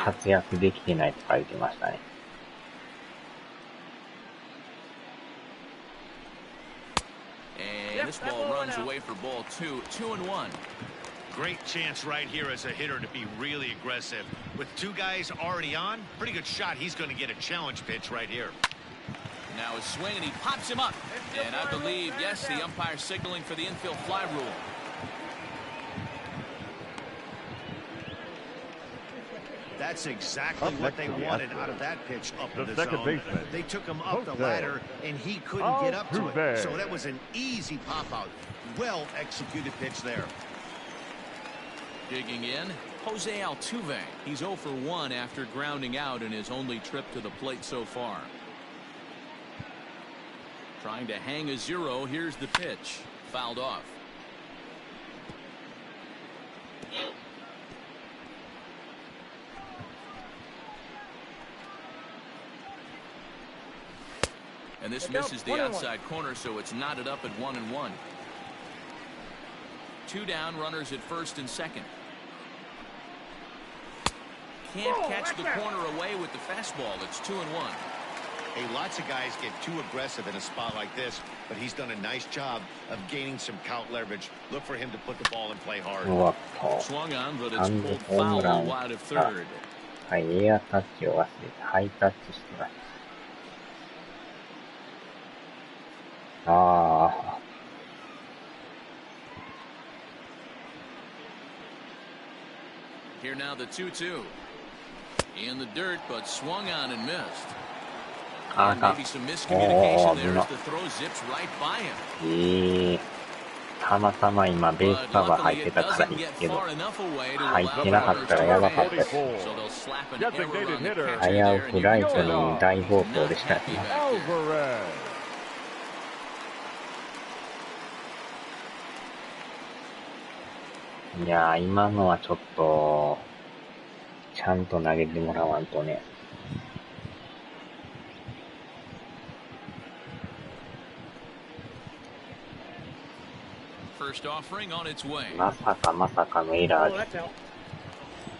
活躍できてないとか言ってましたね。And this ball runs away for ball 2, 2-1. Great chance right here as a hitter to be really aggressive. With 2 guys already on, pretty good shot. He's going to get a challenge pitch right here. Now a swing, and he pops him up. And I believe, yes, the umpire signaling for the infield fly rule. That's exactly what they wanted out of that pitch up in the zone. Baseman. They took him up the ladder, and he couldn't get up to it. So that was an easy pop-out. Well executed pitch there. Digging in, Jose Altuve. He's 0 for 1 after grounding out in his only trip to the plate so far. Trying to hang a 0. Here's the pitch. Fouled off. And this misses the outside corner, so it's knotted up at 1-1. 2 down, runners at first and second. Can't catch the corner away with the fastball. It's 2-1. Hey, lots of guys get too aggressive in a spot like this, but he's done a nice job of gaining some count leverage. Look for him to put the ball in play hard. Swung on, but it's pulled foul wide of third. はい、エアタッチを忘れて、ハイタッチしてました。ああ。Here now the 2-2. In the dirt, but swung on and missed. And maybe some miscommunication there as the throw zips right by him. たまたま今ベースカバー入ってたからいいけど、入ってなかったらやばかったです。危うくライトに大暴走でしたね。いやー、今のはちょっと、ちゃんと投げてもらわんとね。まさかのエラーです。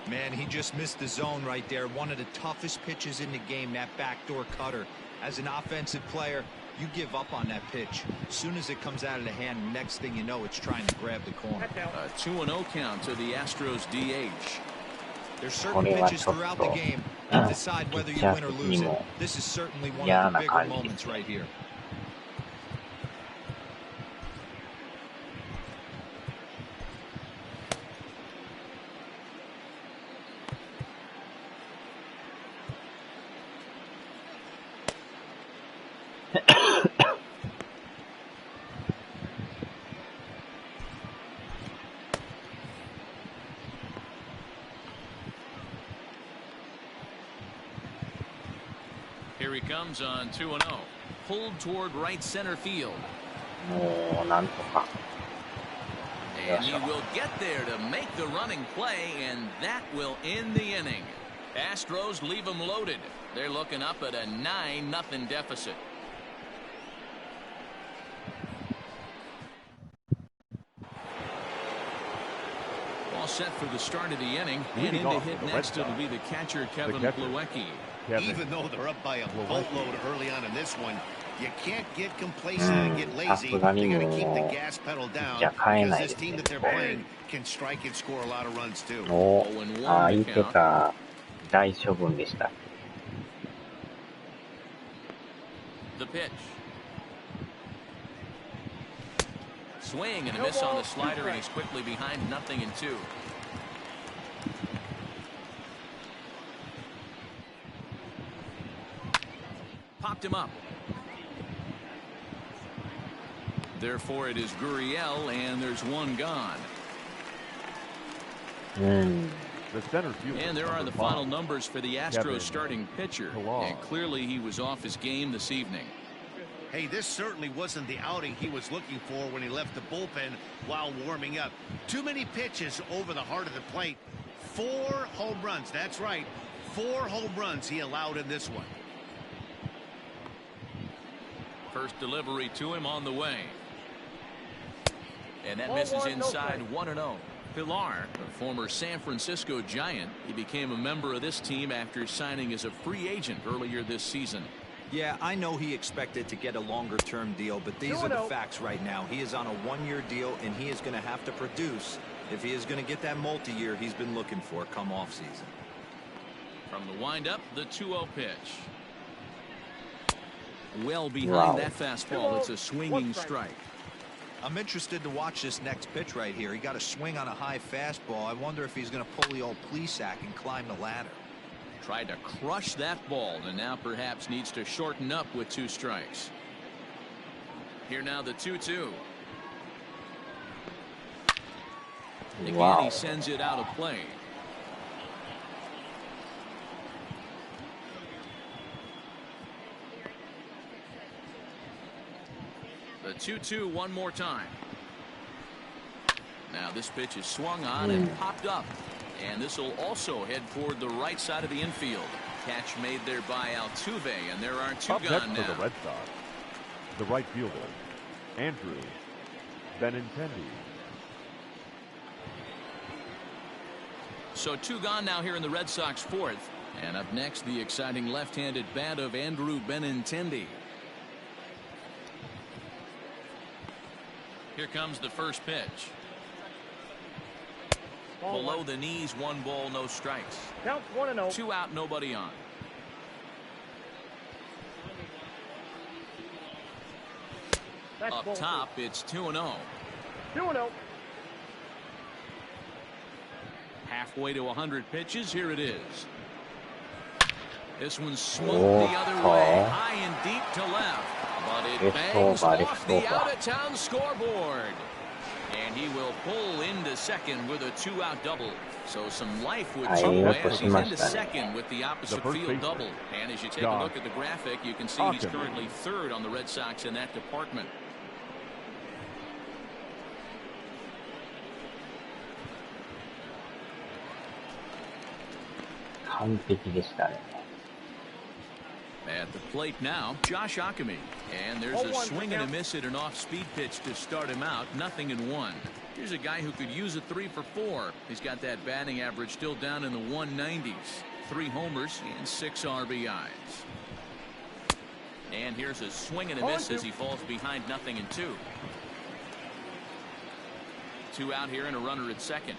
Man, he just missed the zone right there. One of the toughest pitches in the game, that backdoor cutter. As an offensive player, you give up on that pitch. As soon as it comes out of the hand, next thing you know, it's trying to grab the corner. A 2-0 count to the Astros DH. There's certain pitches throughout the game that decide whether you win or lose it. This is certainly one of the bigger moments right here. Here he comes on 2-0. Pulled toward right center field. And he will get there to make the running play, and that will end the inning. Astros leave them loaded. They're looking up at a 9-0 deficit. all set for the start of the inning. And in to hit next, it'll be the catcher, Kevin Plawecki. Even though they're up by a boatload early on in this one, you can't get complacent and get lazy. They got to keep the gas pedal down because this team that they're playing can strike and score a lot of runs too. 相手が大処分でした。The pitch. Swing and a miss on the slider, and he's quickly behind 0-2. Popped him up. Therefore, it is Gurriel, and there's one gone. The center fielder, and there are the final numbers for the Astros starting pitcher. And clearly, he was off his game this evening. Hey, this certainly wasn't the outing he was looking for when he left the bullpen while warming up. Too many pitches over the heart of the plate. 4 home runs. That's right. 4 home runs he allowed in this one. First delivery to him on the way. And that misses inside 1-0. Pilar, a former San Francisco Giant, he became a member of this team after signing as a free agent earlier this season. Yeah, I know he expected to get a longer-term deal, but these are the facts right now. He is on a 1-year deal, and he is going to have to produce if he is going to get that multi-year he's been looking for come off-season. From the windup, the 2-0 pitch. Well behind that fastball, it's a swinging strike. I'm interested to watch this next pitch right here. He got a swing on a high fastball. I wonder if he's going to pull the old Plesac and climb the ladder. Tried to crush that ball, and now perhaps needs to shorten up with 2 strikes. Here now the 2-2. Again, he sends it out of play. The 2-2 one more time. Now this pitch is swung on and popped up. And this will also head toward the right side of the infield. Catch made there by Altuve, and there are 2 gone now. For the Red Sox, the right fielder, Andrew Benintendi. So 2 gone now here in the Red Sox 4th. And up next, the exciting left-handed bat of Andrew Benintendi. Here comes the first pitch. Below the knees, 1 ball, no strikes. Counts 1-0. 2 out, nobody on. Up top, it's 2-0. 2-0. Halfway to 100 pitches, here it is. This one's smoked the other way, high and deep to left. But it bangs off the out-of-town scoreboard. And he will pull into second with a 2-out double. So some life with 2 as he's into second with the opposite field double. And as you take a look at the graphic, you can see he's currently 3rd on the Red Sox in that department. At the plate now, Josh Ockamy. And there's a swing and a miss at an off-speed pitch to start him out. 0-1. Here's a guy who could use a 3 for 4. He's got that batting average still down in the 190s. 3 homers and 6 RBIs. And here's a swing and a miss as he falls behind 0-2. 2 out here and a runner at second.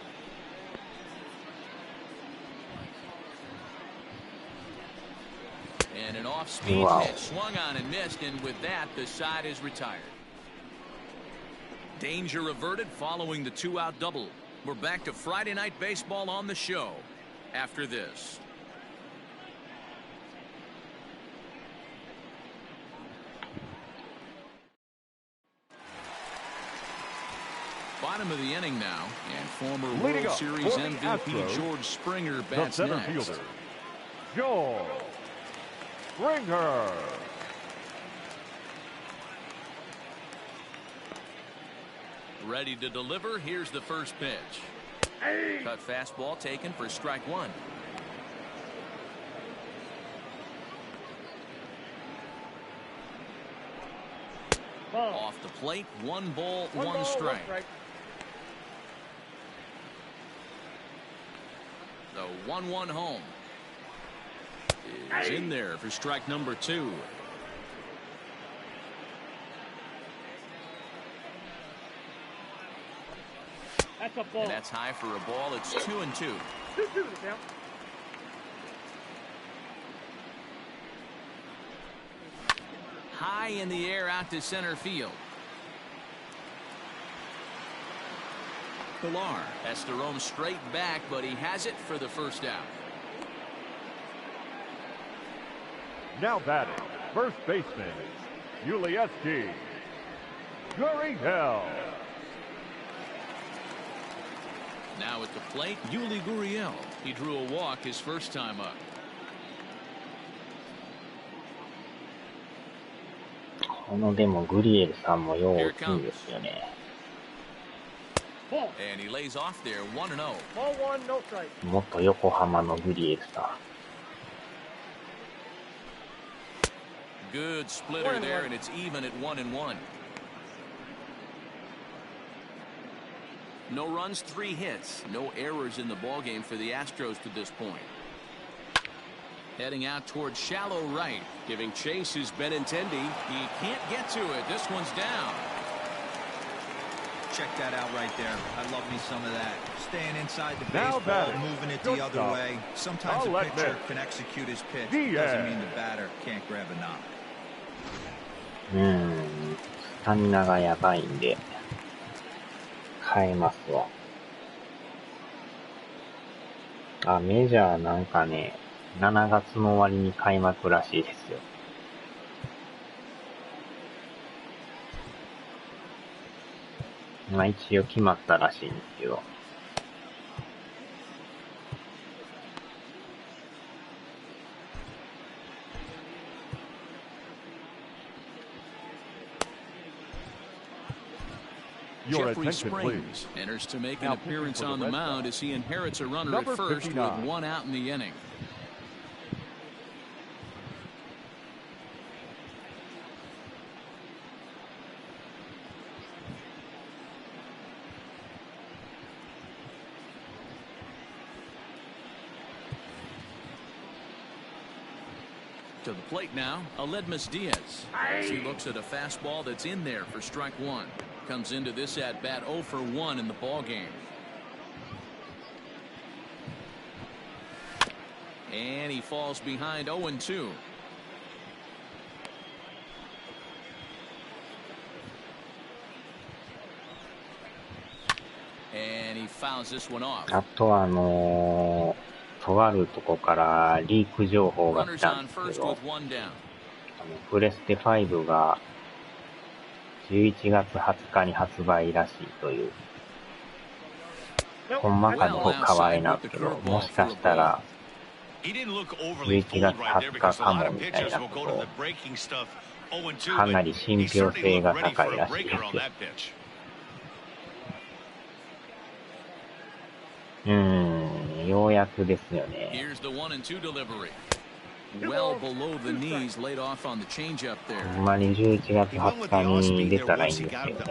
And an off-speed pitch swung on and missed, and with that, the side is retired. Danger averted following the 2-out double. We're back to Friday Night Baseball on the show after this. Bottom of the inning now, and former World Series MVP George Springer bats the center next. Fielder, George Springer. Ready to deliver. Here's the first pitch. Cut fastball taken for strike 1. Off the plate, 1 ball, 1 strike. The 1-1 home is in there for strike number 2. That's a ball. And that's high for a ball. It's 2-2. 2-2 to count. High in the air out to center field. Pilar has to roam straight back, but he has it for the first out. Now batting, first baseman, Ulieski Gurriel. Now at the plate, Yuli Gurriel. He drew a walk his first time up. このでもグリエルさんもよう打つんですよね。And he lays off there, 1-0. Ball 1, no strike. 元横浜のグリエルさ Good splitter there, and it's even at 1-1. No runs, 3 hits. No errors in the ballgame for the Astros to this point. Heading out towards shallow right. Giving chase is Benintendi. He can't get to it. This one's down. Check that out right there. I love me some of that. Staying inside the Now baseball, batting, moving it the other way. Sometimes a pitcher can execute his pitch. Doesn't mean the batter can't grab a knob. スタミナがやばいんで変えますわ。あ、メジャーなんかね、7月の終わりに開幕らしいですよ。まあ一応決まったらしいんですけど。Your Jeffrey attention, please. Springs enters to make an Now appearance pitching for on the the Red mound Sox. as he inherits a runner Number at first 59. with 1 out in the inning. To the plate now, Aledmus Diaz. As he looks at a fastball that's in there for strike 1. Comes into this at bat 0 for 1 in the ball game. And he falls behind 0-2. And he fouls this one off. あとはとあるとこからリーク情報が来 Runners たん on ですけ first ど、 with 1 down. プレステ5が11月20日に発売らしいという。ほんまかどうかはあれなんですけど、もしかしたら11月20日かもみたいなことを、かなり信憑性が高いらしいですよ。ようやくですよね。Here's the 1-2 delivery. Well below the knees, laid off on the changeup there. ほんまに11月20日に出たらいいんですけどね。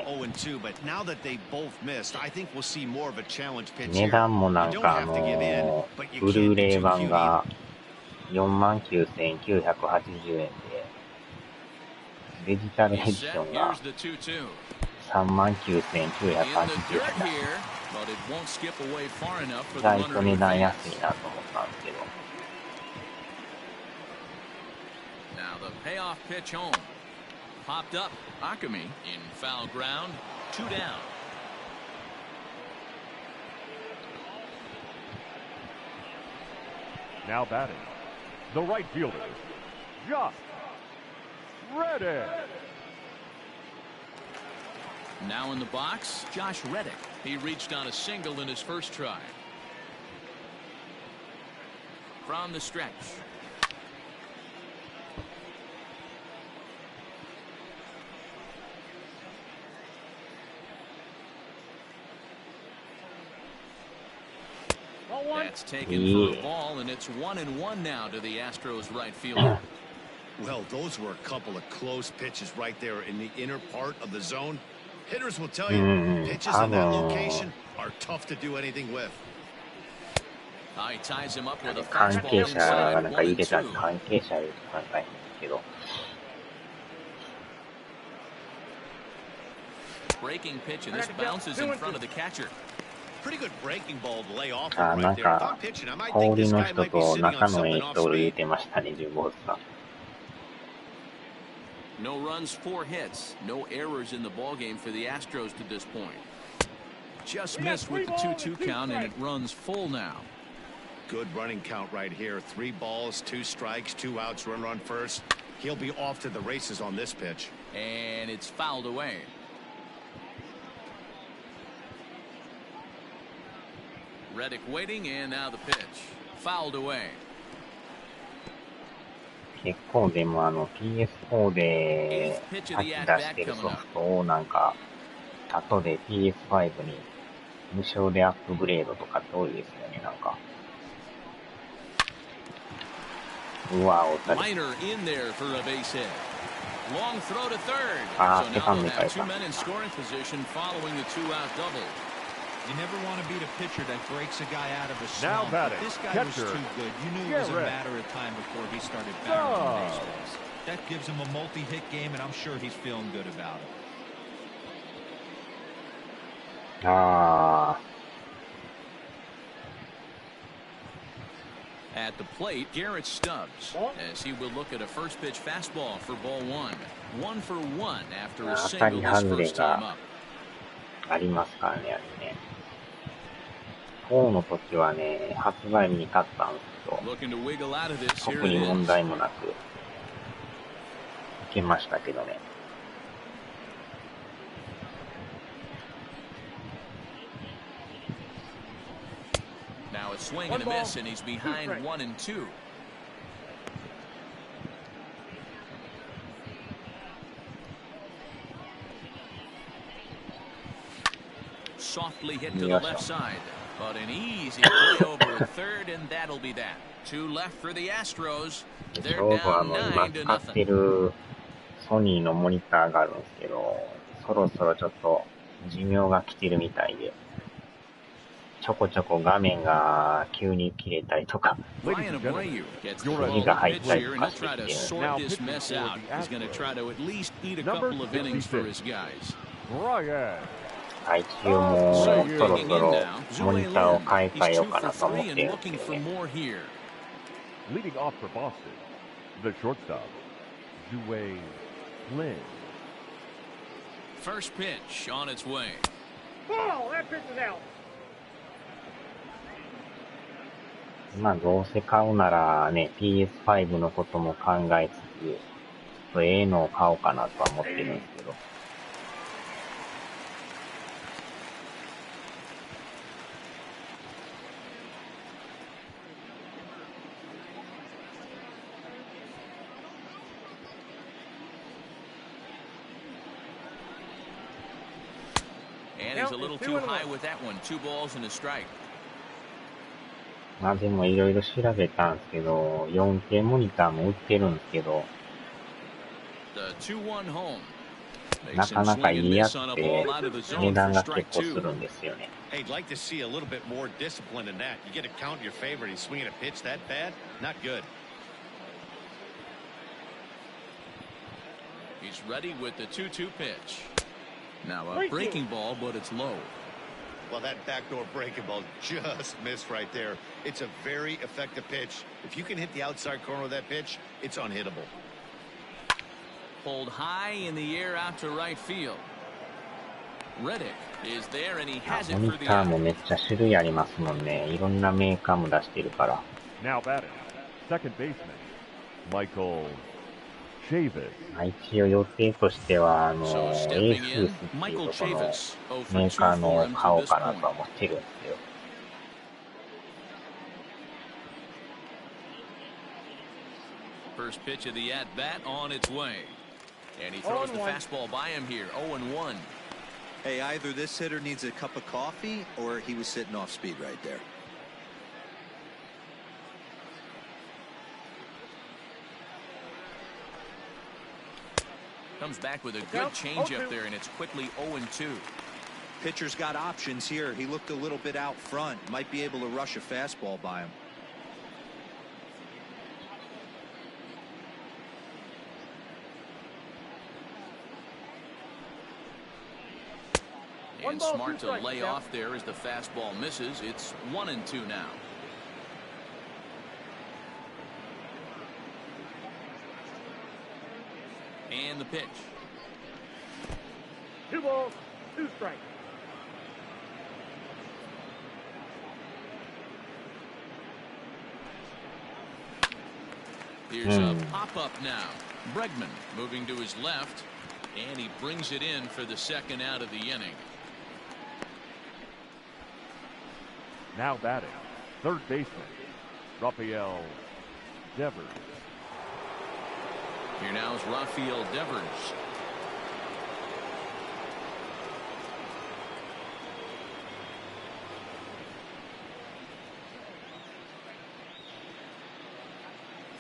値段もなんかブルーレイ版が 49,980 円で、デジタルエディションが 39,980 円だ。意外と値段安いなと思ったんですけど。Now the payoff pitch home. Popped up. Akami in foul ground. 2 down. Now batting, the right fielder, Josh Reddick. Now in the box, Josh Reddick. He reached on a single in his first try. From the stretch. That's taken for a ball, and it's 1-1 now to the Astros right fielder. Well, those were a couple of close pitches right there in the inner part of the zone. Hitters will tell you, pitches in that location are tough to do anything with. He ties him up with a 関 fastball 係者が inside なんか 1 入 and れた 2. 関係者で考えるんですけど、 Breaking pitch, and this bounces in front of the catcher. Pretty good breaking ball to lay off あ、 him な right ん there. If か I'm pitching, I might think 氷 this の guy 人 might be と sitting on 中の something 人 off を入れ speed. てましたね、ジュボーズさん。 No runs, 4 hits. No errors in the ballgame for the Astros to this point. Just missed with the 2-2 count, and it runs full now. Good running count right here. 3 balls, 2 strikes, 2 outs, run on first. He'll be off to the races on this pitch. And it's fouled away. Reddick waiting, and now the pitch. Fouled away. 結構でもPS4 で先出してるソフトをなんか後で PS5 に無償でアップグレードとかって多いですよね、なんか。うわ、おたり。Liner in there for a base hit. Long throw to third. あ So ー、セ now カンド they'll に変え have 2 た。 men in scoring position following the 2-out double. You never want to beat a pitcher that breaks a guy out of a Now slump. batting, But this guy was catcher, too good. You knew it was a Garrett. matter of time before he started barreling baseballs. That gives him a multi-hit game, and I'm sure he's feeling good about it. あ At the plate, Garrett Stubbs, as he will look at a first pitch fastball for ball 1. 1 for 1 after a 当た single り his 外れ first time が up. ありますからね、あれね。4の時はね、発売日に立ったんですけど、 Looking to wiggle out of this. Here 特 it に問 is. 題もなく、いけましたけどね。Now a swing and a miss, and he's behind 1 and 2. Softly hit to the left side, but an easy play over at third, and that'll be that. 2 left for the Astros. ち They're ょうど down 今 9 to 使って nothing. るソニーのモニターがあるんですけど、そろそろちょっと寿命が来てるみたいで、ちょこちょこ画面が急に切れたりとか、 Ryan Abreu gets the You're ball right. to High pitch play here, and he'll try to question. Now sort this pitching mess for out. the He's going to try to at least eat a Number couple of innings for 66. his guys. Ryan. 一応もうそろそろモニターを買い替えようかな He's と 2 for 思っ 3and てるんです looking けど for ね。 more here. Leading off for Boston, the shortstop, Dwayne Lynn. First pitch on its way. Ball. That pitch is out. まあどうせ買うならね、PS5 のことも考えつつ、ええのを買おうかなとは思ってるんですけど。And he's a little too high with that one. 2 balls and a strike. まあでもいろいろ調べたんですけど、4K モニターも売ってるんですけど、 The 2-1 home. なかなかいいやつって値段が結構するんですよね。 Hey, I'd like to see a little bit more discipline in that. You get a count in your favor, and he's swinging a pitch that bad? Not good. He's ready with the 2-2 pitch. Now a breaking ball, but it's low. Well, that backdoor breaking ball just missed right there. It's a very effective pitch. If you can hit the outside corner of that pitch, it's unhittable. Pulled high in the air out to right field. Reddick is there, and he has it モニ for the ターも out. めっちゃ種類ありますもんね。いろんなメーカーも出してるから。 Now batting, second baseman, Michael Chavis. 一応予定としては、エ So ー stepping スースっていう in, ところ Michael の Chavis. 0 for メ 2ーカー for の him 買お to う this かなとは point. 思ってるんですよ。First pitch of the at-bat on its way. And he throws the fastball by him here. 0-1. Hey, either this hitter needs a cup of coffee or he was sitting off speed right there. Comes back with a good changeup there, and it's quickly 0-2. Pitcher's got options here. He looked a little bit out front. Might be able to rush a fastball by him. And smart to lay off there as the fastball misses. It's 1-2 now. And the pitch. 2 balls, 2 strikes. Here's a pop-up now. Bregman moving to his left, and he brings it in for the second out of the inning. Now batting, third baseman, Rafael Devers. Here now is Rafael Devers.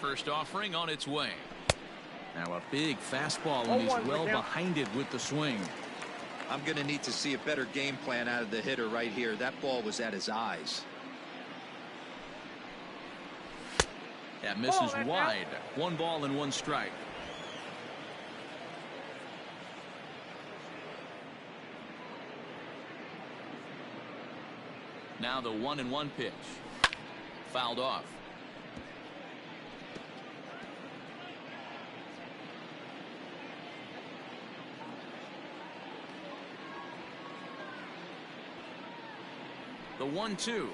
First offering on its way. Now a big fastball, and he's well behind it with the swing. I'm going to need to see a better game plan out of the hitter right here. That ball was at his eyes. That misses wide. 1 ball and 1 strike. Now the 1-1 pitch. Fouled off. The 1-2.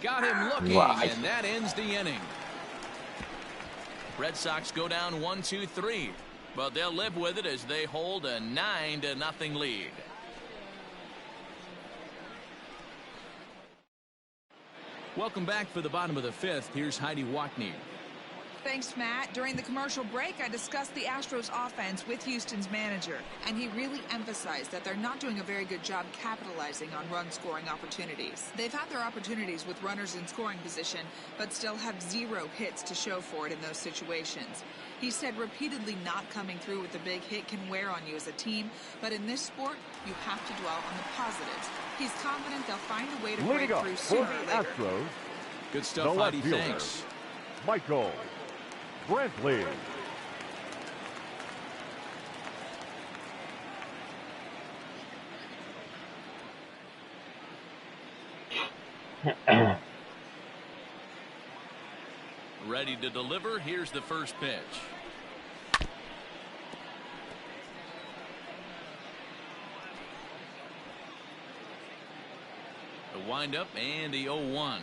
Got him looking, and that ends the inning. Red Sox go down 1-2-3, but they'll live with it as they hold a 9-0 lead. Welcome back for the bottom of the 5th. Here's Heidi Wackney. Thanks, Matt. During the commercial break, I discussed the Astros offense with Houston's manager, and he really emphasized that they're not doing a very good job capitalizing on run-scoring opportunities. They've had their opportunities with runners in scoring position, but still have 0 hits to show for it in those situations. He said repeatedly not coming through with a big hit can wear on you as a team, but in this sport, you have to dwell on the positives. He's confident they'll find a way to break through sooner or later. Astros, good stuff, Heidi. Thanks. Michael Brantley. Ready to deliver. Here's the first pitch. The windup and the 0-1.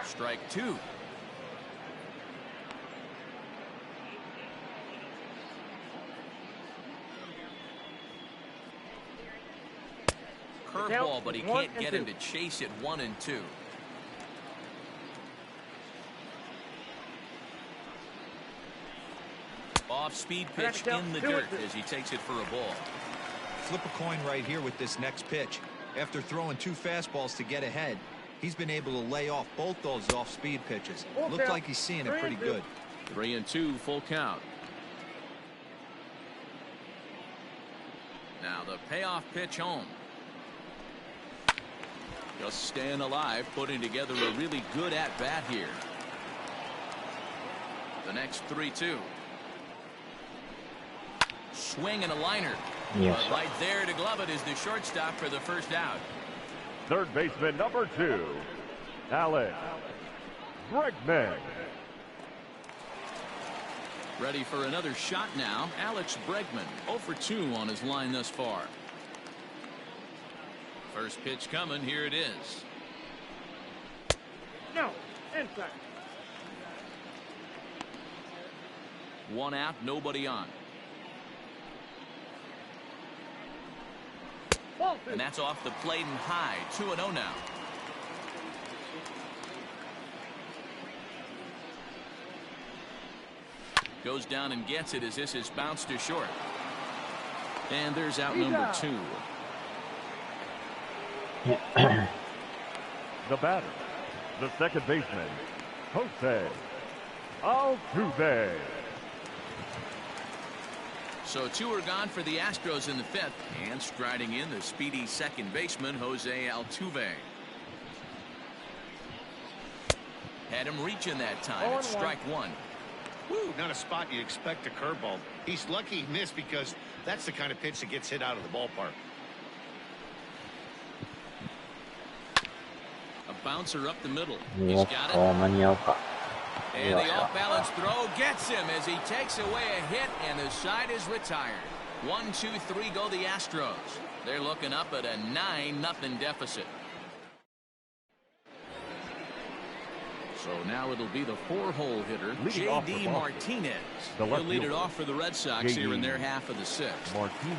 Strike 2. Curveball, but he can't get him to chase it. 1-2. Off-speed pitch in the dirt as he takes it for a ball. Flip a coin right here with this next pitch. After throwing 2 fastballs to get ahead, he's been able to lay off both those off-speed pitches. Looks like he's seeing it pretty good. 3-2, full count. Now the payoff pitch home. Just staying alive, putting together a really good at-bat here. The next 3-2. Swing and a liner. But right there to glove it is the shortstop for the first out. Third baseman number 2, Alex Bregman. Ready for another shot now. Alex Bregman 0 for 2 on his line thus far. First pitch coming. Here it is. No, inside. 1 out, nobody on. And that's off the plate and high. 2-0 now. Goes down and gets it as this is bounced to short. And there's out number 2. The batter, the second baseman, Jose Altuve. So 2 are gone for the Astros in the 5th, and striding in the speedy second baseman Jose Altuve. Had him reaching that time. It's strike 1. Woo, not a spot you'd expect a curveball. He's lucky he missed because that's the kind of pitch that gets hit out of the ballpark. A bouncer up the middle. He's got it. And the off-balance throw gets him as he takes away a hit, and the side is retired. 1, 2, 3 go the Astros. They're looking up at a 9-0 deficit. So now it'll be the 4-hole hitter, J.D. Martinez. He'll lead it off for the Red Sox here in their half of the 6th. Martinez.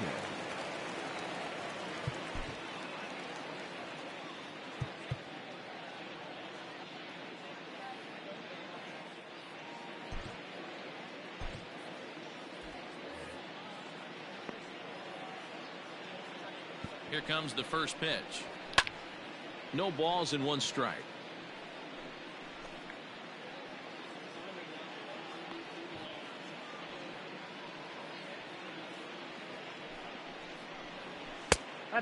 Here comes the first pitch. No balls and 1 strike.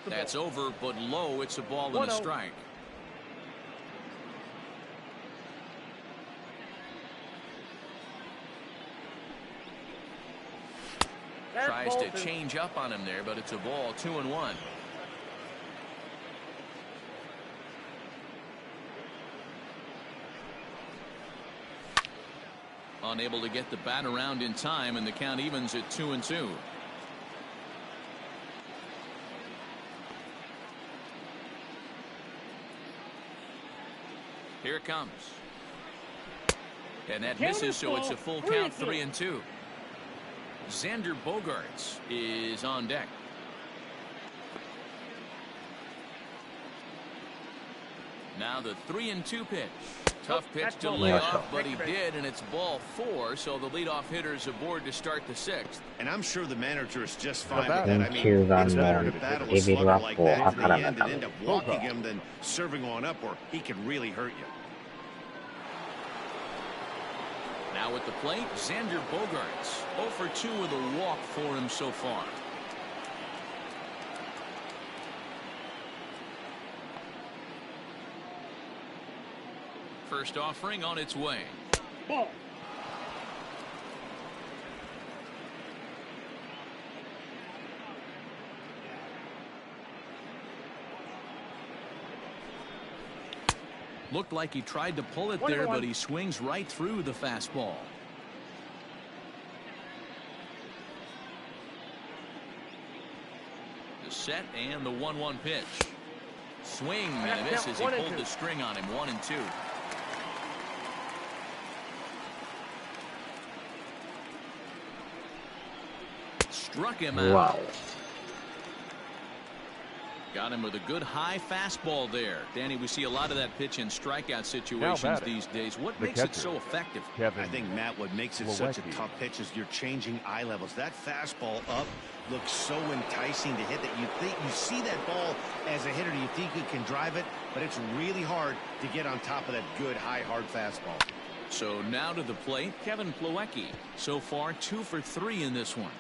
That's over, but low. It's a ball and a strike. Tries to change up on him there, but it's a ball. 2-1. Unable to get the bat around in time, and the count evens at 2-2. Here it comes. And that misses, so it's a full count, 3-2. Xander Bogaerts is on deck. Now the 3-2 pitch. Tough pitch to lay off, but he did, and it's ball 4, so the leadoff hitter's aboard to start the 6th. And I'm sure the manager is just fine with that. I mean, it's better to battle a slugger like that to the end and end up walking him than serving on up, or he can really hurt you. Now at the plate, Xander Bogaerts. 0 for 2 with a walk for him so far. First offering on its way. Ball. Looked like he tried to pull it there, but he swings right through the fastball. The set and the 1-1 pitch. Swing and a miss as he pulled the string on him. 1-2. Struck him out. Wow. Got him with a good high fastball there. Danny, we see a lot of that pitch in strikeout situations these days. What makes it so effective? I think, Matt, what makes it such a tough pitch is you're changing eye levels. That fastball up looks so enticing to hit that you see that ball as a hitter, you think you can drive it, but it's really hard to get on top of that good high hard fastball. So now to the plate, Kevin Plawecki. So far 2 for 3 in this one.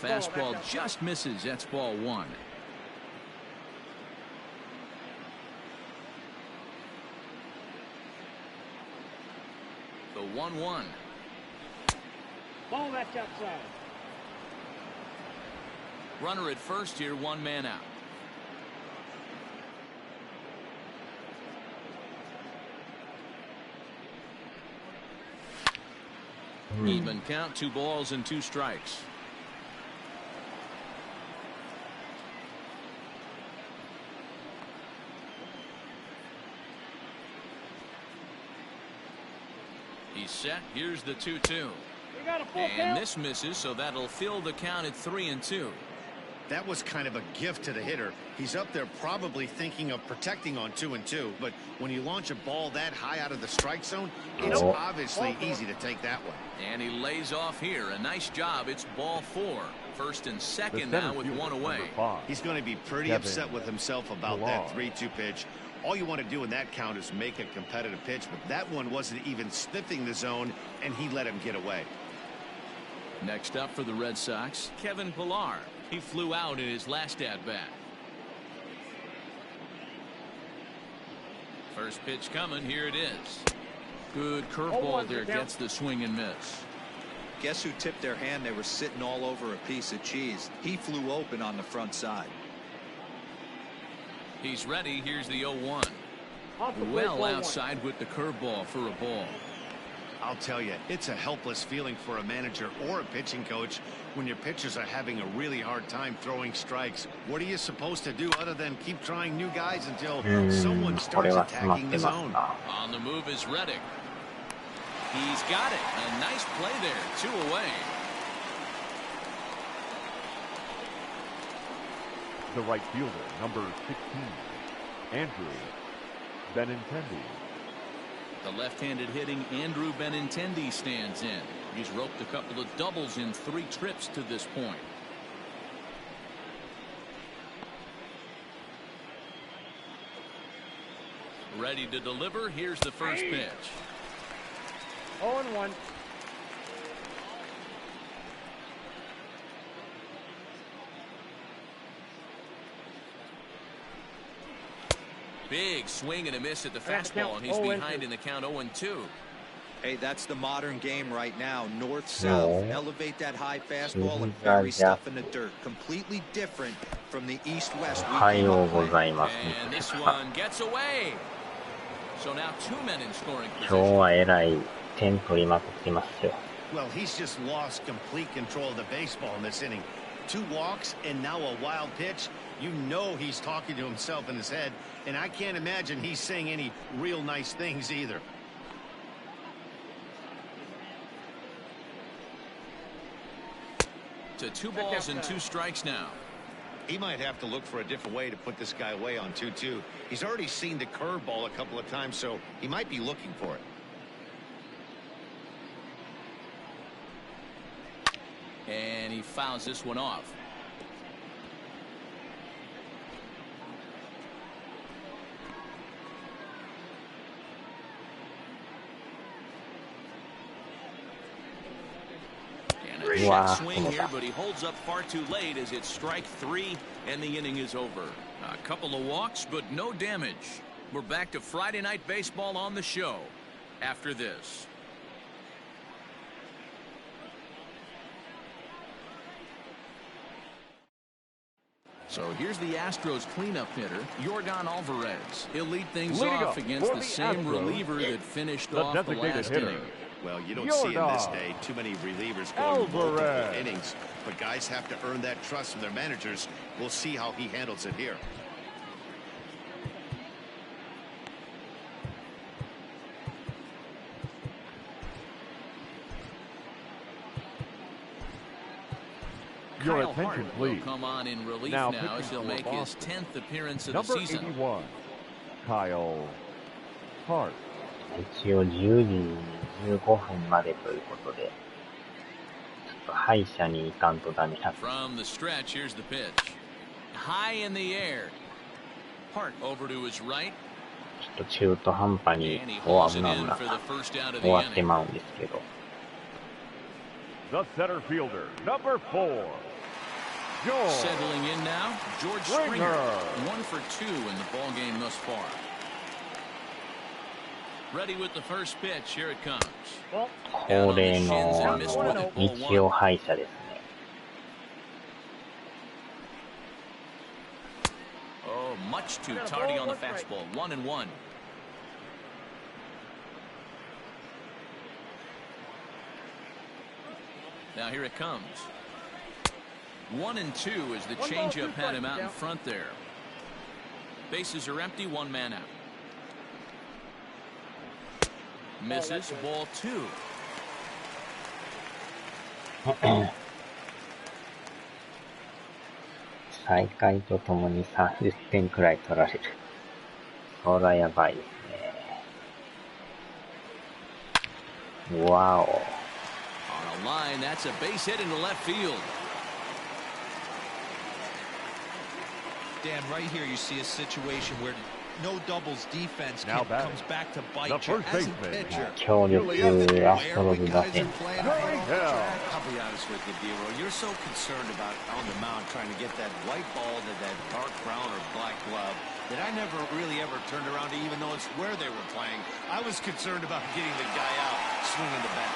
Fastball just misses. That's ball 1. The 1-1. Ball, that's outside. Runner at first here, 1 man out. Even count, 2 balls and 2 strikes. He's set. Here's the 2-2. And this misses, so that'll fill the count at 3-2. That was kind of a gift to the hitter. He's up there probably thinking of protecting on 2-2, but when you launch a ball that high out of the strike zone, it's obviously easy to take that one. And he lays off here. A nice job. It's ball 4. First and second now with one away. He's going to be pretty upset with himself about that 3-2 pitch. All you want to do in that count is make a competitive pitch, but that one wasn't even sniffing the zone, and he let him get away. Next up for the Red Sox, Kevin Pillar. He flew out in his last at-bat. First pitch coming. Here it is. Good curveball there. Gets the swing and miss. Guess who tipped their hand? They were sitting all over a piece of cheese. He flew open on the front side. He's ready. Here's the 0-1. Well outside with the curveball for a ball. I'll tell you, it's a helpless feeling for a manager or a pitching coach when your pitchers are having a really hard time throwing strikes. What are you supposed to do other than keep trying new guys until someone starts attacking the zone? On the move is Reddick. He's got it. A nice play there. 2 away. The right fielder, number 16, Andrew Benintendi. The left-handed hitting Andrew Benintendi stands in. He's roped a couple of doubles in 3 trips to this point. Ready to deliver. Here's the first pitch. 0-1. Big swing and a miss at the fastball, and he's behind in the count 0-2. Hey, that's the modern game right now. North-south, elevate that high fastball and bury stuff in the dirt. Completely different from the east-west. And this one gets away. So now 2 men in scoring position. Well, he's just lost complete control of the baseball in this inning. 2 walks and now a wild pitch. You know he's talking to himself in his head, and I can't imagine he's saying any real nice things either. To 2 balls and 2 strikes now. He might have to look for a different way to put this guy away on 2-2. He's already seen the curveball a couple of times, so he might be looking for it. And he fouls this one off. And a check swing here, but he holds up far too late as it's strike 3 and the inning is over. A couple of walks, but no damage. We're back to Friday Night Baseball on the show after this. So here's the Astros cleanup hitter, Yordan Alvarez. He'll lead things off against the same reliever that finished off the last inning. Well, you don't see in this day too many relievers going multiple innings, but guys have to earn that trust from their managers. We'll see how he handles it here. Your Kyle attention, Hart please. will come on in relief Now now as he'll make his 10th appearance of the Number season. 81, Kyle Hart. 一応10時15分までということで、ちょっと歯医者に行かんとダメだ。 From the stretch, here's the pitch. High in the air. Hart over to his right. ちょっと中途半端に And he 終わ hauls る it な in んだ for the first out of the 終わって inning. まうんですけど。 The center fielder, number 4, George Settling in now, George Springer. 1 for 2 in the ball game thus far. Ready with the first pitch. Here it comes. 恒例の日曜歯医者ですね。 Oh, much too tardy on the fastball. 1-1. Now here it comes. 1-2 as the changeup had him out in front there. Bases are empty, 1 man out. Misses, ball 2. 再開とともに30点くらい取られる。それはやばいですね。わお。On a line, that's a base hit into left field. Dan, right here you see a situation where no doubles defense Now comes back to bite the you first as a baseman. pitcher. 強力アストロズ打線。 I'll be honest with you, D-Roy. You're so concerned about on the mound trying to get that white ball to that dark brown or black glove that I never really ever turned around to even notice where they were playing. I was concerned about getting the guy out swinging the bat.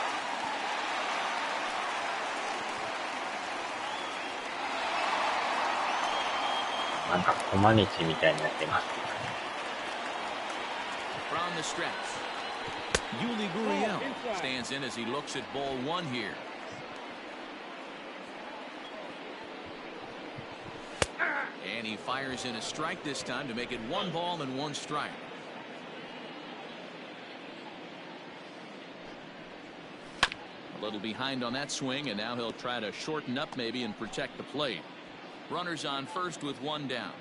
Like a commodityみたいになってます。 From the stretch, Yuli Gurriel stands in as he looks at ball one here. And he fires in a strike this time to make it 1 ball and 1 strike. A little behind on that swing, and now he'll try to shorten up maybe and protect the plate. Runners on first with 1 down.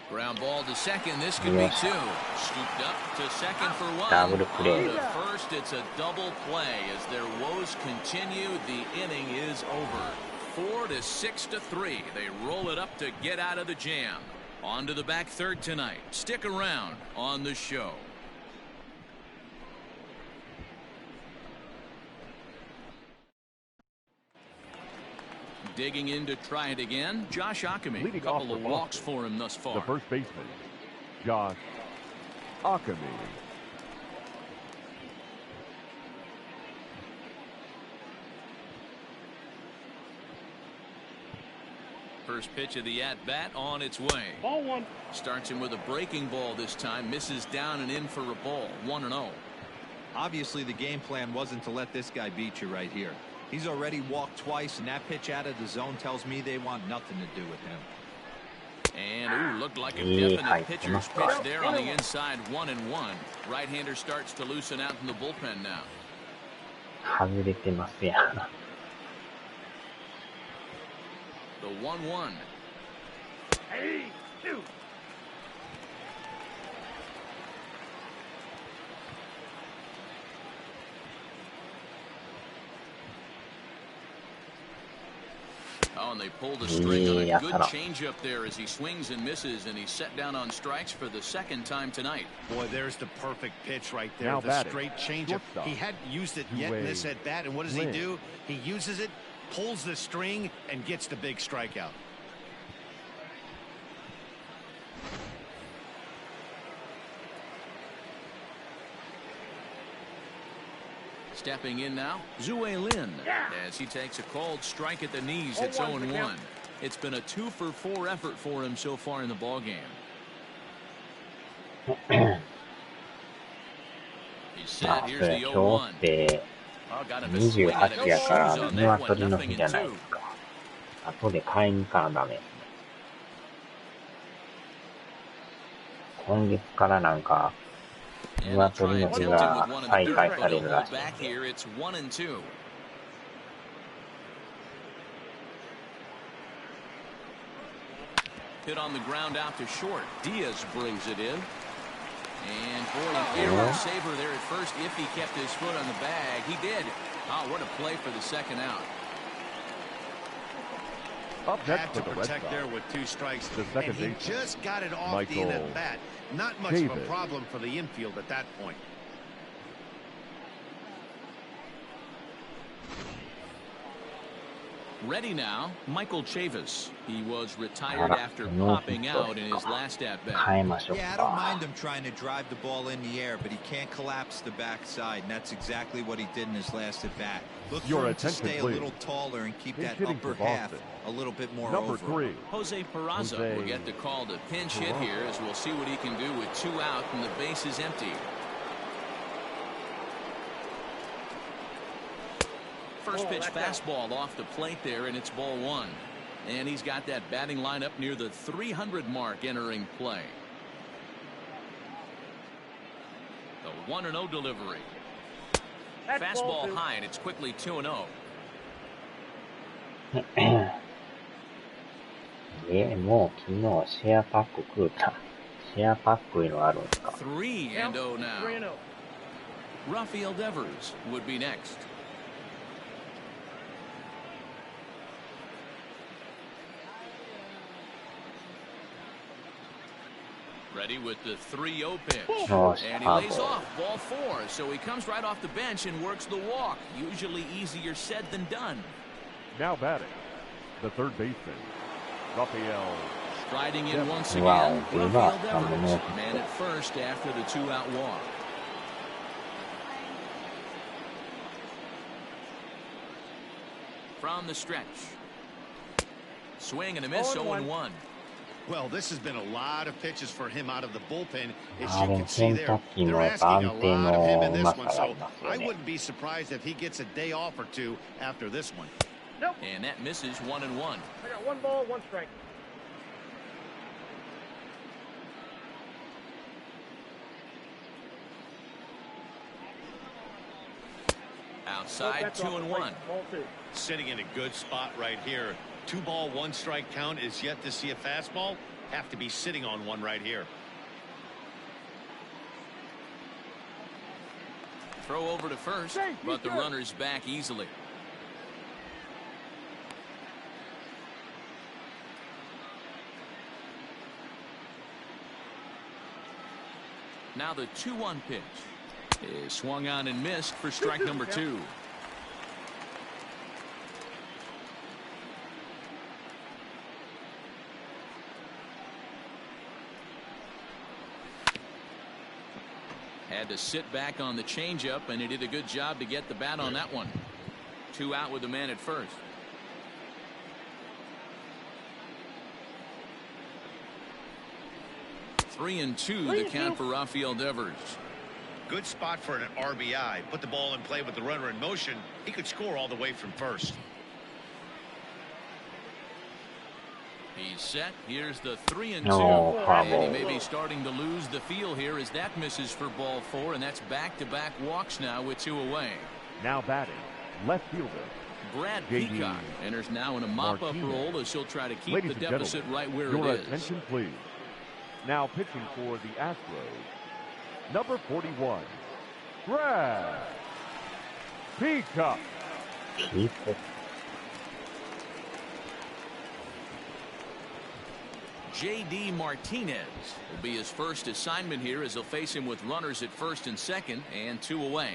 Ground ball to second. This could be 2. Scooped up to second for 1. Double play. On to first, it's a double play as their woes continue. The inning is over. 4-6-3. They roll it up to get out of the jam. On to the back third tonight. Stick around on the show. Digging in to try it again, Josh Ockamy. A couple of walks for him thus far. The first baseman, Josh Ockamy. First pitch of the at-bat on its way. Ball 1. Starts him with a breaking ball this time. Misses down and in for a ball. 1-0. Obviously the game plan wasn't to let this guy beat you right here. He's already walked twice, and that pitch out of the zone tells me they want nothing to do with him. And looked like a definite pitcher's pitch there on the inside. 1-1. Right-hander starts to loosen out in the bullpen now. 外れてますやん。 The 1-1. Hey, dude. Oh, and they pulled the string on a good changeup there as he swings and misses, and he's set down on strikes for the second time tonight. Boy, there's the perfect pitch right there. Now The batting. straight changeup. He hadn't used it yet in this at bat, and what does he do? He uses it, pulls the string, and gets the big strikeout. Stepping in now, Zue Lin, as he takes a called strike at the knees. It's 0-1. It's been a 2-for-4 effort for him so far in the ball game. He's set. Here's the 0-1. 28やから鶏の日じゃないですか。後で買いに行かなダメですね。今月からなんか鶏の日が再開されるらしい。 Hit on the ground out to short. Diaz brings it in. And boy, an error saver there at first. If he kept his foot on the bag, he did. Oh, what a play for the second out. Up next Had for to the Red protect Sox, there with 2 strikes, the second and he baseman, just got it off Michael the at bat. Not much of a problem for the infield at that point. Ready now, Michael Chavis. He was retired after popping out in his last at-bat. Yeah, I don't mind him trying to drive the ball in the air, but he can't collapse the backside, and that's exactly what he did in his last at-bat. Look for him to stay a little taller and keep that upper half a little bit more over. Number 3. Jose Peraza will get the call to pinch hit here, as we'll see what he can do with 2 out and the base is empty. First pitch fastball off the plate there, and it's ball 1. And he's got that batting lineup near the 300 mark entering play. The 1-0 delivery. Fastball high, and it's quickly 2-0. もう昨日シェアパック食うた。シェアパックいうのあるんですか。3-0 now. Rafael Devers would be next. Ready with the 3-0 pitch. And he lays off ball 4. So he comes right off the bench and works the walk. Usually easier said than done. Now batting, the third baseman, Rafael. Striding in once again, Rafael Devers. Man at first after the 2-out walk. From the stretch. Swing and a miss, 0-1. Well, this has been a lot of pitches for him out of the bullpen. As you can see there, they're asking a lot of him in this one, so I wouldn't be surprised if he gets a day off or two after this one. Nope. And that misses 1-1. I got 1 ball, 1 strike. Outside, 2-1. Sitting in a good spot right here. 2 ball, 1 strike count is yet to see a fastball. Have to be sitting on one right here. Throw over to first, but the runner's back easily. Now the 2-1 pitch is swung on and missed for strike number 2. Had to sit back on the changeup, and he did a good job to get the bat on that one. 2 out with the man at first. Three and two, the count for Rafael Devers. Good spot for an RBI. Put the ball in play with the runner in motion. He could score all the way from first. He's set. Here's the 3-2. And he may be starting to lose the feel here as that misses for ball 4, and that's back-to-back walks now with 2 away. Now batting, left fielder Brad Peacock enters now in a mop-up role as he'll try to keep the deficit right where your it is. Attention, please. Now pitching for the Astros, number 41, Brad Peacock. J.D. Martinez will be his first assignment here as they'll face him with runners at first and second and 2 away.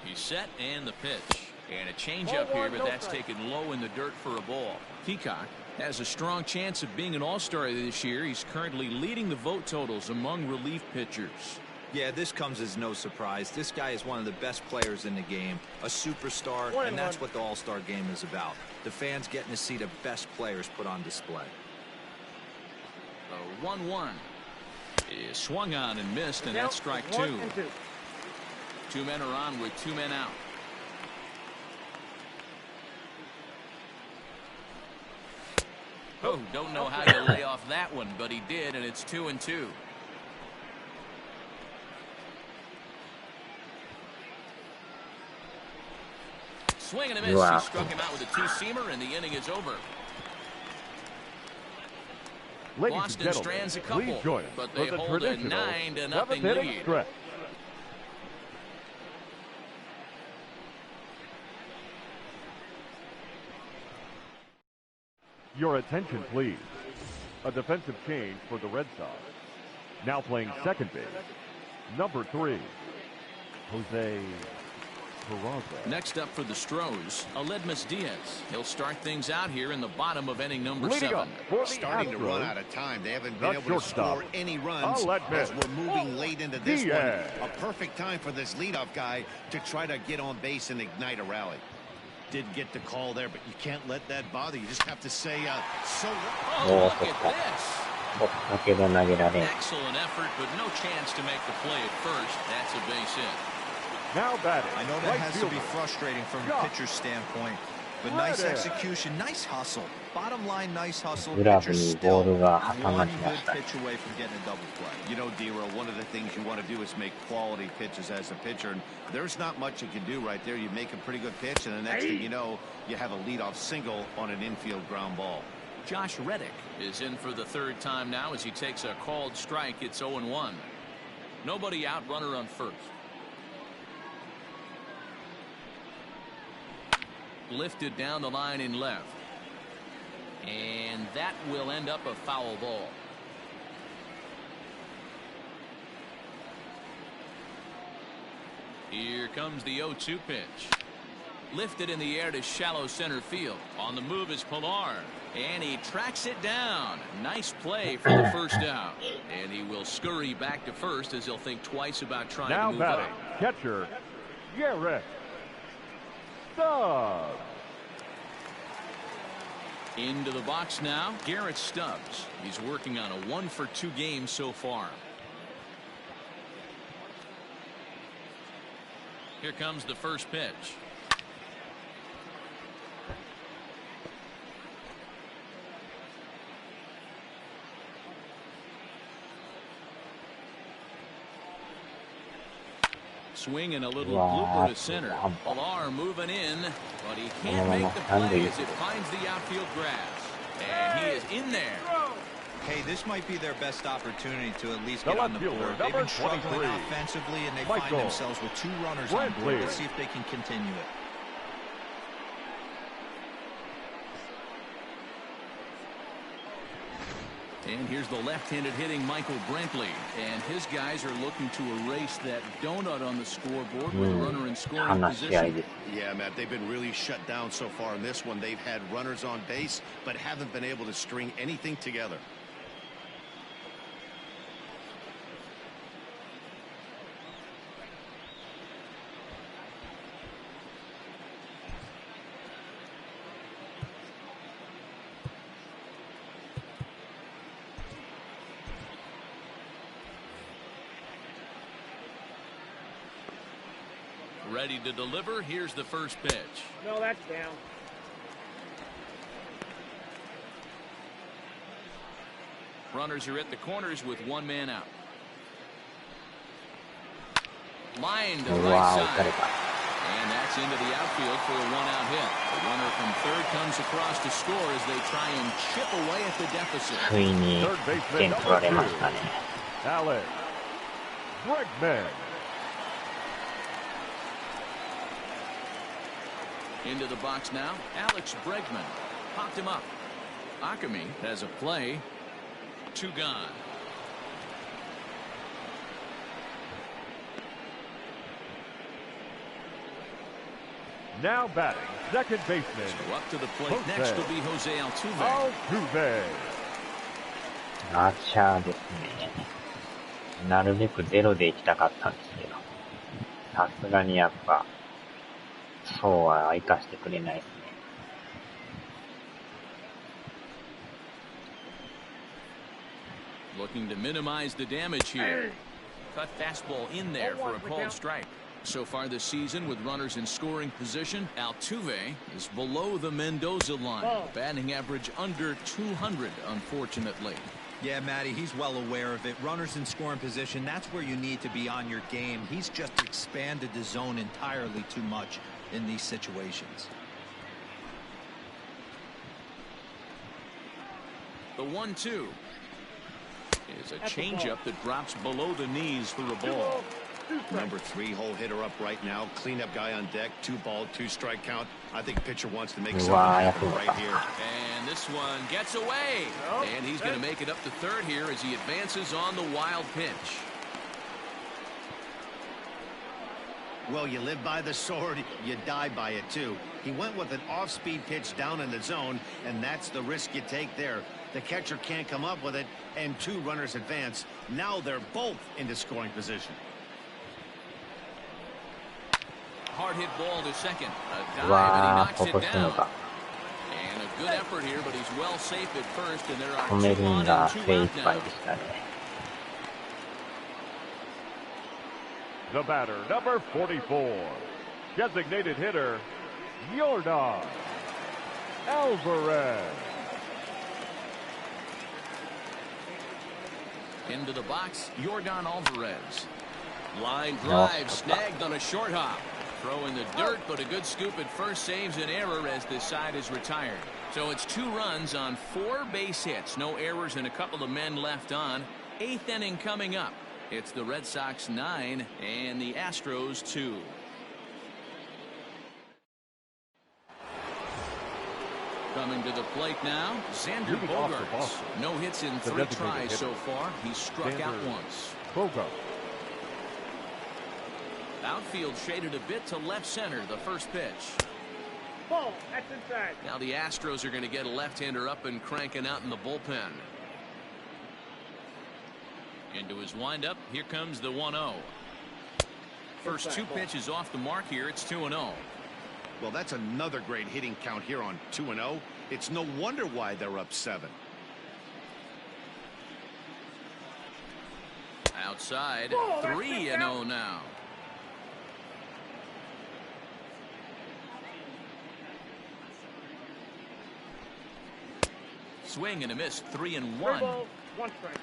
He's set and the pitch. And a changeup here, but that's taken low in the dirt for a ball. Peacock has a strong chance of being an all-star this year. He's currently leading the vote totals among relief pitchers. Yeah, this comes as no surprise. This guy is one of the best players in the game, a superstar, and that's what the All-Star game is about. The fans getting to see the best players put on display. The 1-1 is swung on and missed, and that's strike 2. 2 men are on with 2 men out. Oh, don't know how you lay off that one, but he did, and it's 2-2. Swing and a miss. He struck him out with a 2-seamer, and the inning is over. Boston strands a couple, but they hold a 9-0 lead. Your attention, please. A defensive change for the Red Sox. Now playing second base, number 3, Jose Peraza. Next up for the Stros, Aledmus Diaz. He'll start things out here in the bottom of inning number 7. Starting to run out of time. They haven't been able to score any runs as we're moving late into this one. A perfect time for this leadoff guy to try to get on base and ignite a rally. Did get the call there, but you can't let that bother you. Just have to say, so. Oh, look at this. Excellent effort, but no chance to make the play at first. That's a base hit. Now batting. I know that has to be frustrating from a pitcher's standpoint. But nice execution, nice hustle. Bottom line, nice hustle. グラブにボールが挟ま One りま good した。 pitch away from getting a double play. You know, D-Roll, one of the things you want to do is make quality pitches as a pitcher, and there's not much you can do right there. You make a pretty good pitch, and the next thing you know, you have a leadoff single on an infield ground ball. Josh Reddick is in for the third time now as he takes a called strike. It's 0-1. Nobody out, runner on first. Lifted down the line in left. And that will end up a foul ball. Here comes the 0-2 pitch. Lifted in the air to shallow center field. On the move is Pilar. And he tracks it down. Nice play for the first out. And he will scurry back to first as he'll think twice about trying to move batting, up. Catcher, Garrett Stubbs. Into the box now, Garrett Stubbs. He's working on a 1-for-2 game so far. Here comes the first pitch. Swing and a little blooper to center. Pilar moving in, but he can't make the play as it finds the outfield grass. And he is in there. Hey, this might be their best opportunity to at least get on the board. They've been struggling offensively, and they find themselves with 2 runners on board. Let's see if they can continue it. And here's the left-handed hitting Michael Brantley. And his guys are looking to erase that donut on the scoreboard with a runner in scoring position. Yeah, Matt, they've been really shut down so far in this one. They've had runners on base, but haven't been able to string anything together. Ready to deliver. Here's the first pitch. No, that's down. Runners are at the corners with 1 man out. Line to right side. And that's into the outfield for a 1-out hit. The runner from third comes across to score as they try and chip away at the deficit. ついに点取られましたね。Alex Bregman. Into the box now, Alex Bregman popped him up. Akami has a play. 2 gone. Now batting, second baseman. So up to the plate next will be Jose Altuve. Altuve. アーチャーですね。なるべくゼロで行きたかったんですけど、さすがにやっぱそうは生かしてくれないですね。Looking to minimize the damage here. Cut fastball in there for a called strike. So far this season, with runners in scoring position, Altuve is below the Mendoza line. Batting average under 200, unfortunately. Yeah, Matty, he's well aware of it. Runners in scoring position, that's where you need to be on your game. He's just expanded the zone entirely too much in these situations. The 1-2 is a changeup that drops below the knees for a ball. Number 3 hole hitter up right now. Cleanup guy on deck. 2-ball, 2-strike count. I think pitcher wants to make something happen right here. And this one gets away. And he's going to make it up to third here as he advances on the wild pitch. Well, you live by the sword, you die by it too. He went with an off-speed pitch down in the zone, and that's the risk you take there. The catcher can't come up with it, and 2 runners advance. Now they're both into scoring position. Hard hit ball to second. A dive, and he knocks it down. And a good effort here, but he's well safe at first, and there are 2 on and 2 out now. The batter, number 44, designated hitter, Yordan Alvarez. Into the box, Yordan Alvarez. Line drive, snagged on a short hop. Throw in the dirt, but a good scoop at first saves an error as this side is retired. So it's 2 runs on 4 base hits. No errors and a couple of men left on. 8th inning coming up. It's the Red Sox 9 and the Astros 2. Coming to the plate now, Xander Bogaerts. No hits in 3 tries so far. He's struck out once. Bogaerts. Outfield shaded a bit to left center, the first pitch. Ball, that's inside. Now the Astros are going to get a left-hander up and cranking out in the bullpen. Into his windup, here comes the 1-0. First 2 pitches off the mark here, it's 2-0. Well, that's another great hitting count here on 2-0. It's no wonder why they're up 7. Outside, 3-0 now. Swing and a miss, 3-1. 3 balls, 1 strike.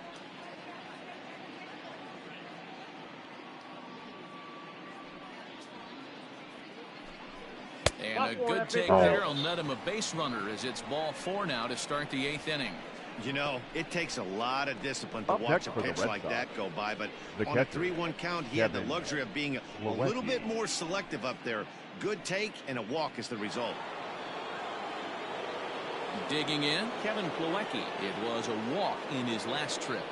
And a good take there will net him a base runner as it's ball 4 now to start the 8th inning. You know, it takes a lot of discipline to watch a pitch like that go by, but on a 3-1 count, he had the luxury of being a little bit more selective up there. Good take and a walk is the result. Digging in, Kevin Plawecki. It was a walk in his last trip.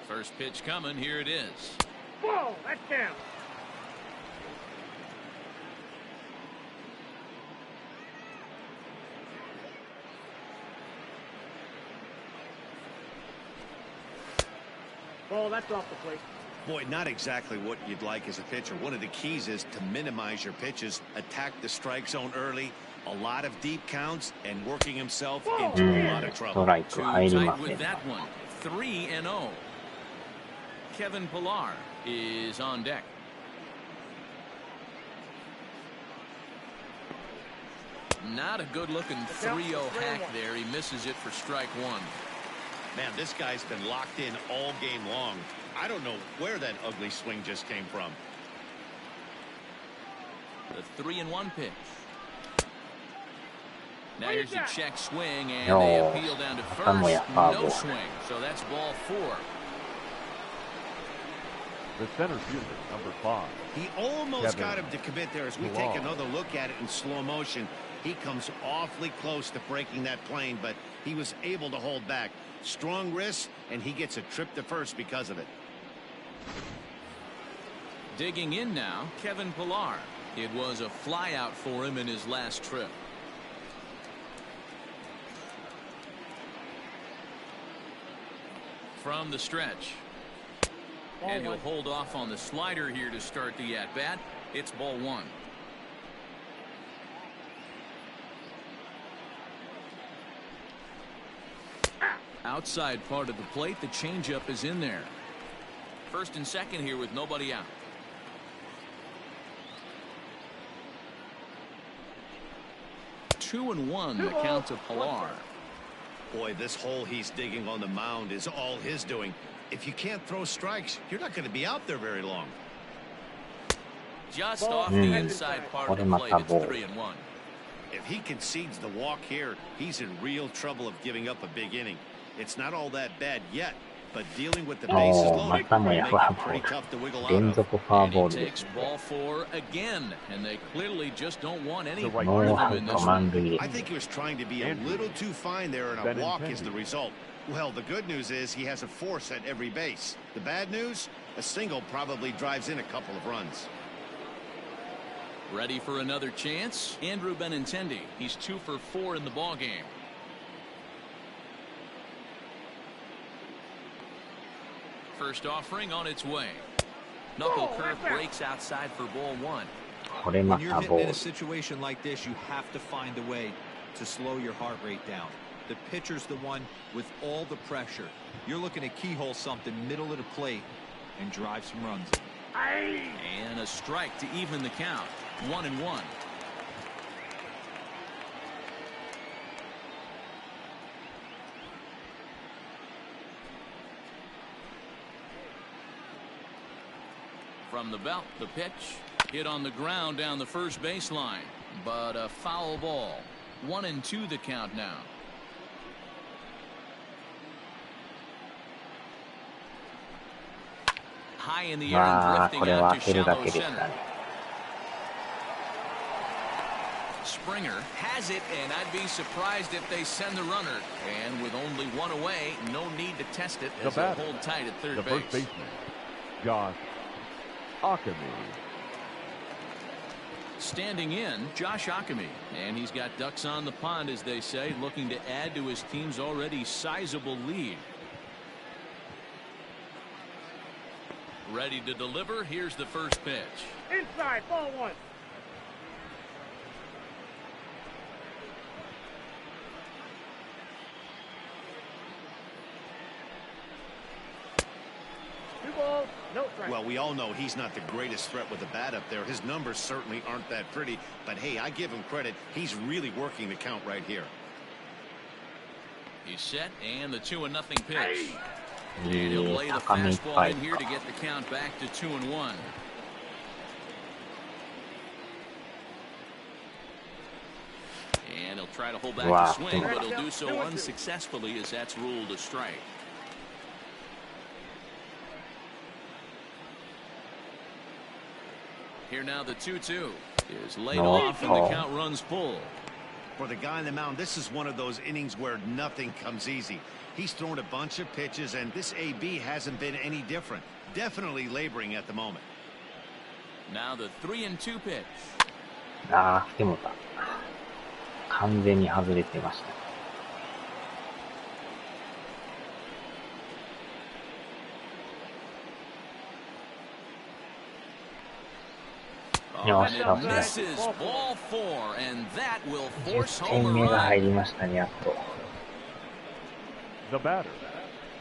First pitch coming, here it is. Ball, that's down. Ball, that's off the plate. Boy, not exactly what you'd like as a pitcher. One of the keys is to minimize your pitches, attack the strike zone early, a lot of deep counts, and working himself into a lot of trouble. Too tight with that one. 3-0. Kevin Pillar is on deck. Not a good-looking 3-0 hack there. He misses it for strike 1. Man, this guy's been locked in all game long. I don't know where that ugly swing just came from. The 3-1 pitch. Now here's a check swing, and they appeal down to first. No swing, so that's ball 4. The center fielder, number 5. He almost got him to commit there. As we take another look at it in slow motion, he comes awfully close to breaking that plane, but he was able to hold back. Strong wrist, and he gets a trip to first because of it. Digging in now, Kevin Pillar. It was a flyout for him in his last trip. From the stretch. And he'll hold off on the slider here to start the at-bat. It's ball 1. Outside part of the plate, the changeup is in there. First and second here with nobody out. Two and one, the count to Pillar. Boy, this hole he's digging on the mound is all his doing. If you can't throw strikes, you're not going to be out there very long. Just off the inside part of the plate, it's 3-1. If he concedes the walk here, he's in real trouble of giving up a big inning. It's not all that bad yet, but dealing with the bases loaded will make it pretty tough to wiggle out of. And he takes ball 4 again, and they clearly just don't want any part of him in this one. I think he was trying to be a little too fine there, and a walk is the result. Well, the good news is he has a force at every base. The bad news, a single probably drives in a couple of runs. Ready for another chance? Andrew Benintendi. He's 2 for 4 in the ballgame. First offering on its way. Knuckle curve breaks outside for ball 1. When you're hitting in a situation like this, you have to find a way to slow your heart rate down. The pitcher's the one with all the pressure. You're looking to keyhole something middle of the plate. and drive some runs. And a strike to even the count. 1-1. From the belt, the pitch hit on the ground down the first baseline, but a foul ball. 1-2 the count now. High in the air and drifting out to shallow center. Springer has it, and I'd be surprised if they send the runner. And with only one away, no need to test it as they'll hold tight at third base. The first baseman, Josh Akemi. Standing in, Josh Akemi, and he's got ducks on the pond, as they say, looking to add to his team's already sizable lead. Ready to deliver. Here's the first pitch. Inside, ball one. Two balls, no strike. Well, we all know he's not the greatest threat with the bat up there. His numbers certainly aren't that pretty, but hey, I give him credit. He's really working the count right here. He's set, and the 2-0 pitch. And he'll lay the fastball in here to get the count back to 2-1. And he'll try to hold back the swing, but he'll do so unsuccessfully as that's ruled a strike. Here now the 2-2 is laid off and the count runs full. For the guy on the mound, this is one of those innings where nothing comes easy. He's thrown a bunch of pitches, and this AB hasn't been any different. Definitely laboring at the moment. Now the 3-2 pitch. ああ、来てもた。完全に外れてました。よし、オフです。10点目が入りましたね、やっと。The batter,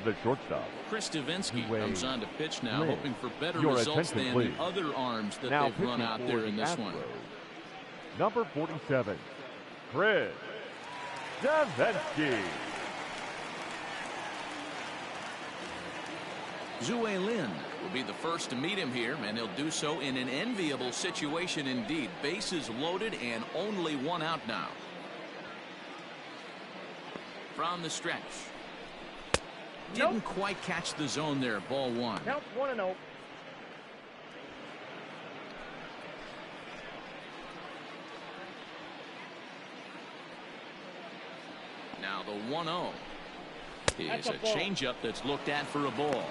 the shortstop. Chris Davinsky comes on to pitch now, hoping for better results than the other arms that they've run out there in this one. Number 47, Chris Davinsky. Zue Lin will be the first to meet him here, and he'll do so in an enviable situation indeed. Bases loaded and only one out now. From the stretch. Didn't quite catch the zone there. Ball one. Count 1-0. Now the 1-0 is a changeup that's looked at for a ball.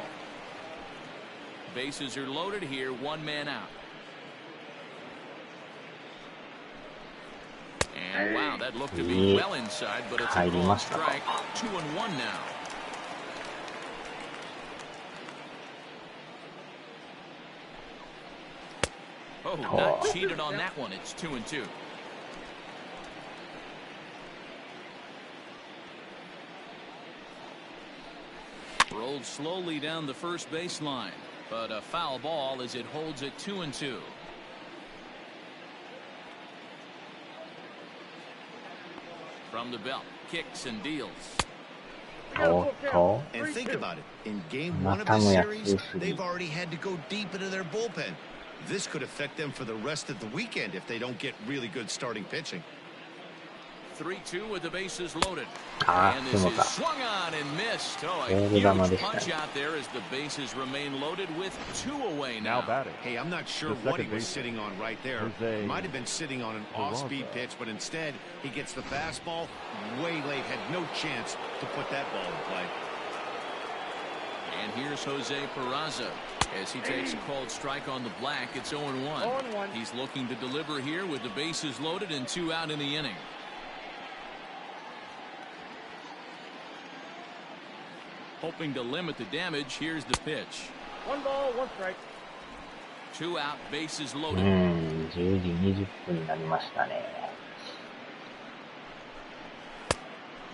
Bases are loaded here, one man out. And wow, that looked to be well inside, but it's a ball strike. 2-1 now. Oh, not cheated on that one. It's 2-2. Rolled slowly down the first baseline, but a foul ball as it holds it 2-2. From the belt, kicks and deals. And think about it. In game one of the series, they've already had to go deep into their bullpen. This could affect them for the rest of the weekend if they don't get really good starting pitching. 3-2 with the bases loaded. And this is swung on and missed. Oh, a huge punch out there as the bases remain loaded with two away now. Batting. Hey, I'm not sure what he was sitting on right there. He might have been sitting on an off-speed pitch, but instead he gets the fastball way late. Had no chance to put that ball in play. And here's Jose Peraza as he takes a called strike on the black. It's 0-1. He's looking to deliver here with the bases loaded and two out in the inning. Hoping to limit the damage. Here's the pitch. 1 ball, 1 strike. 2 out, bases loaded. 10時20分になりましたね。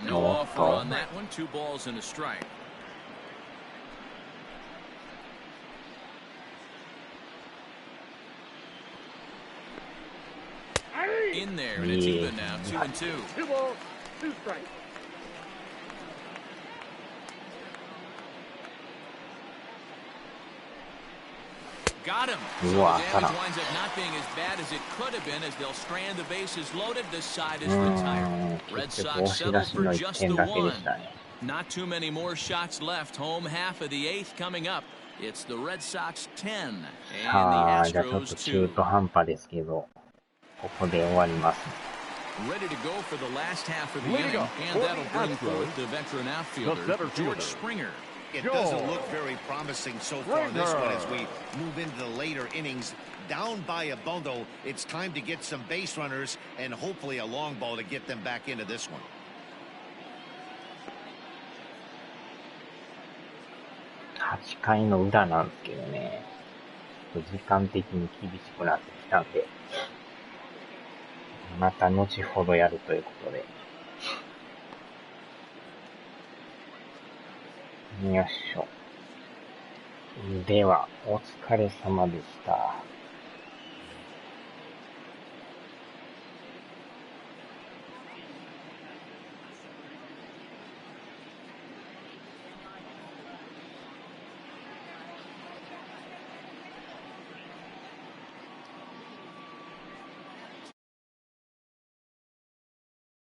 No offer on that one. 2 balls and a strike. in there, and it's even now, 2-2. 2 balls, 2 strikes. Got him. So the damage winds up not being as bad as it could have been as they'll strand the bases loaded. This side is retired. Red Sox settle for just the one. Not too many more shots left. Home half of the 8th coming up. It's the Red Sox 10 and the Astros 2. Ready to go for the last half of the inning, and that'll bring forth the veteran outfielder, George Springer. It doesn't look very promising so far this one as we move into the later innings. Down by a bundle, it's time to get some base runners and hopefully a long ball to get them back into this one. 8回の裏なんですけどね、時間的に厳しくなってきたんで、また後ほどやるということで。よいしょ。では、お疲れ様でした。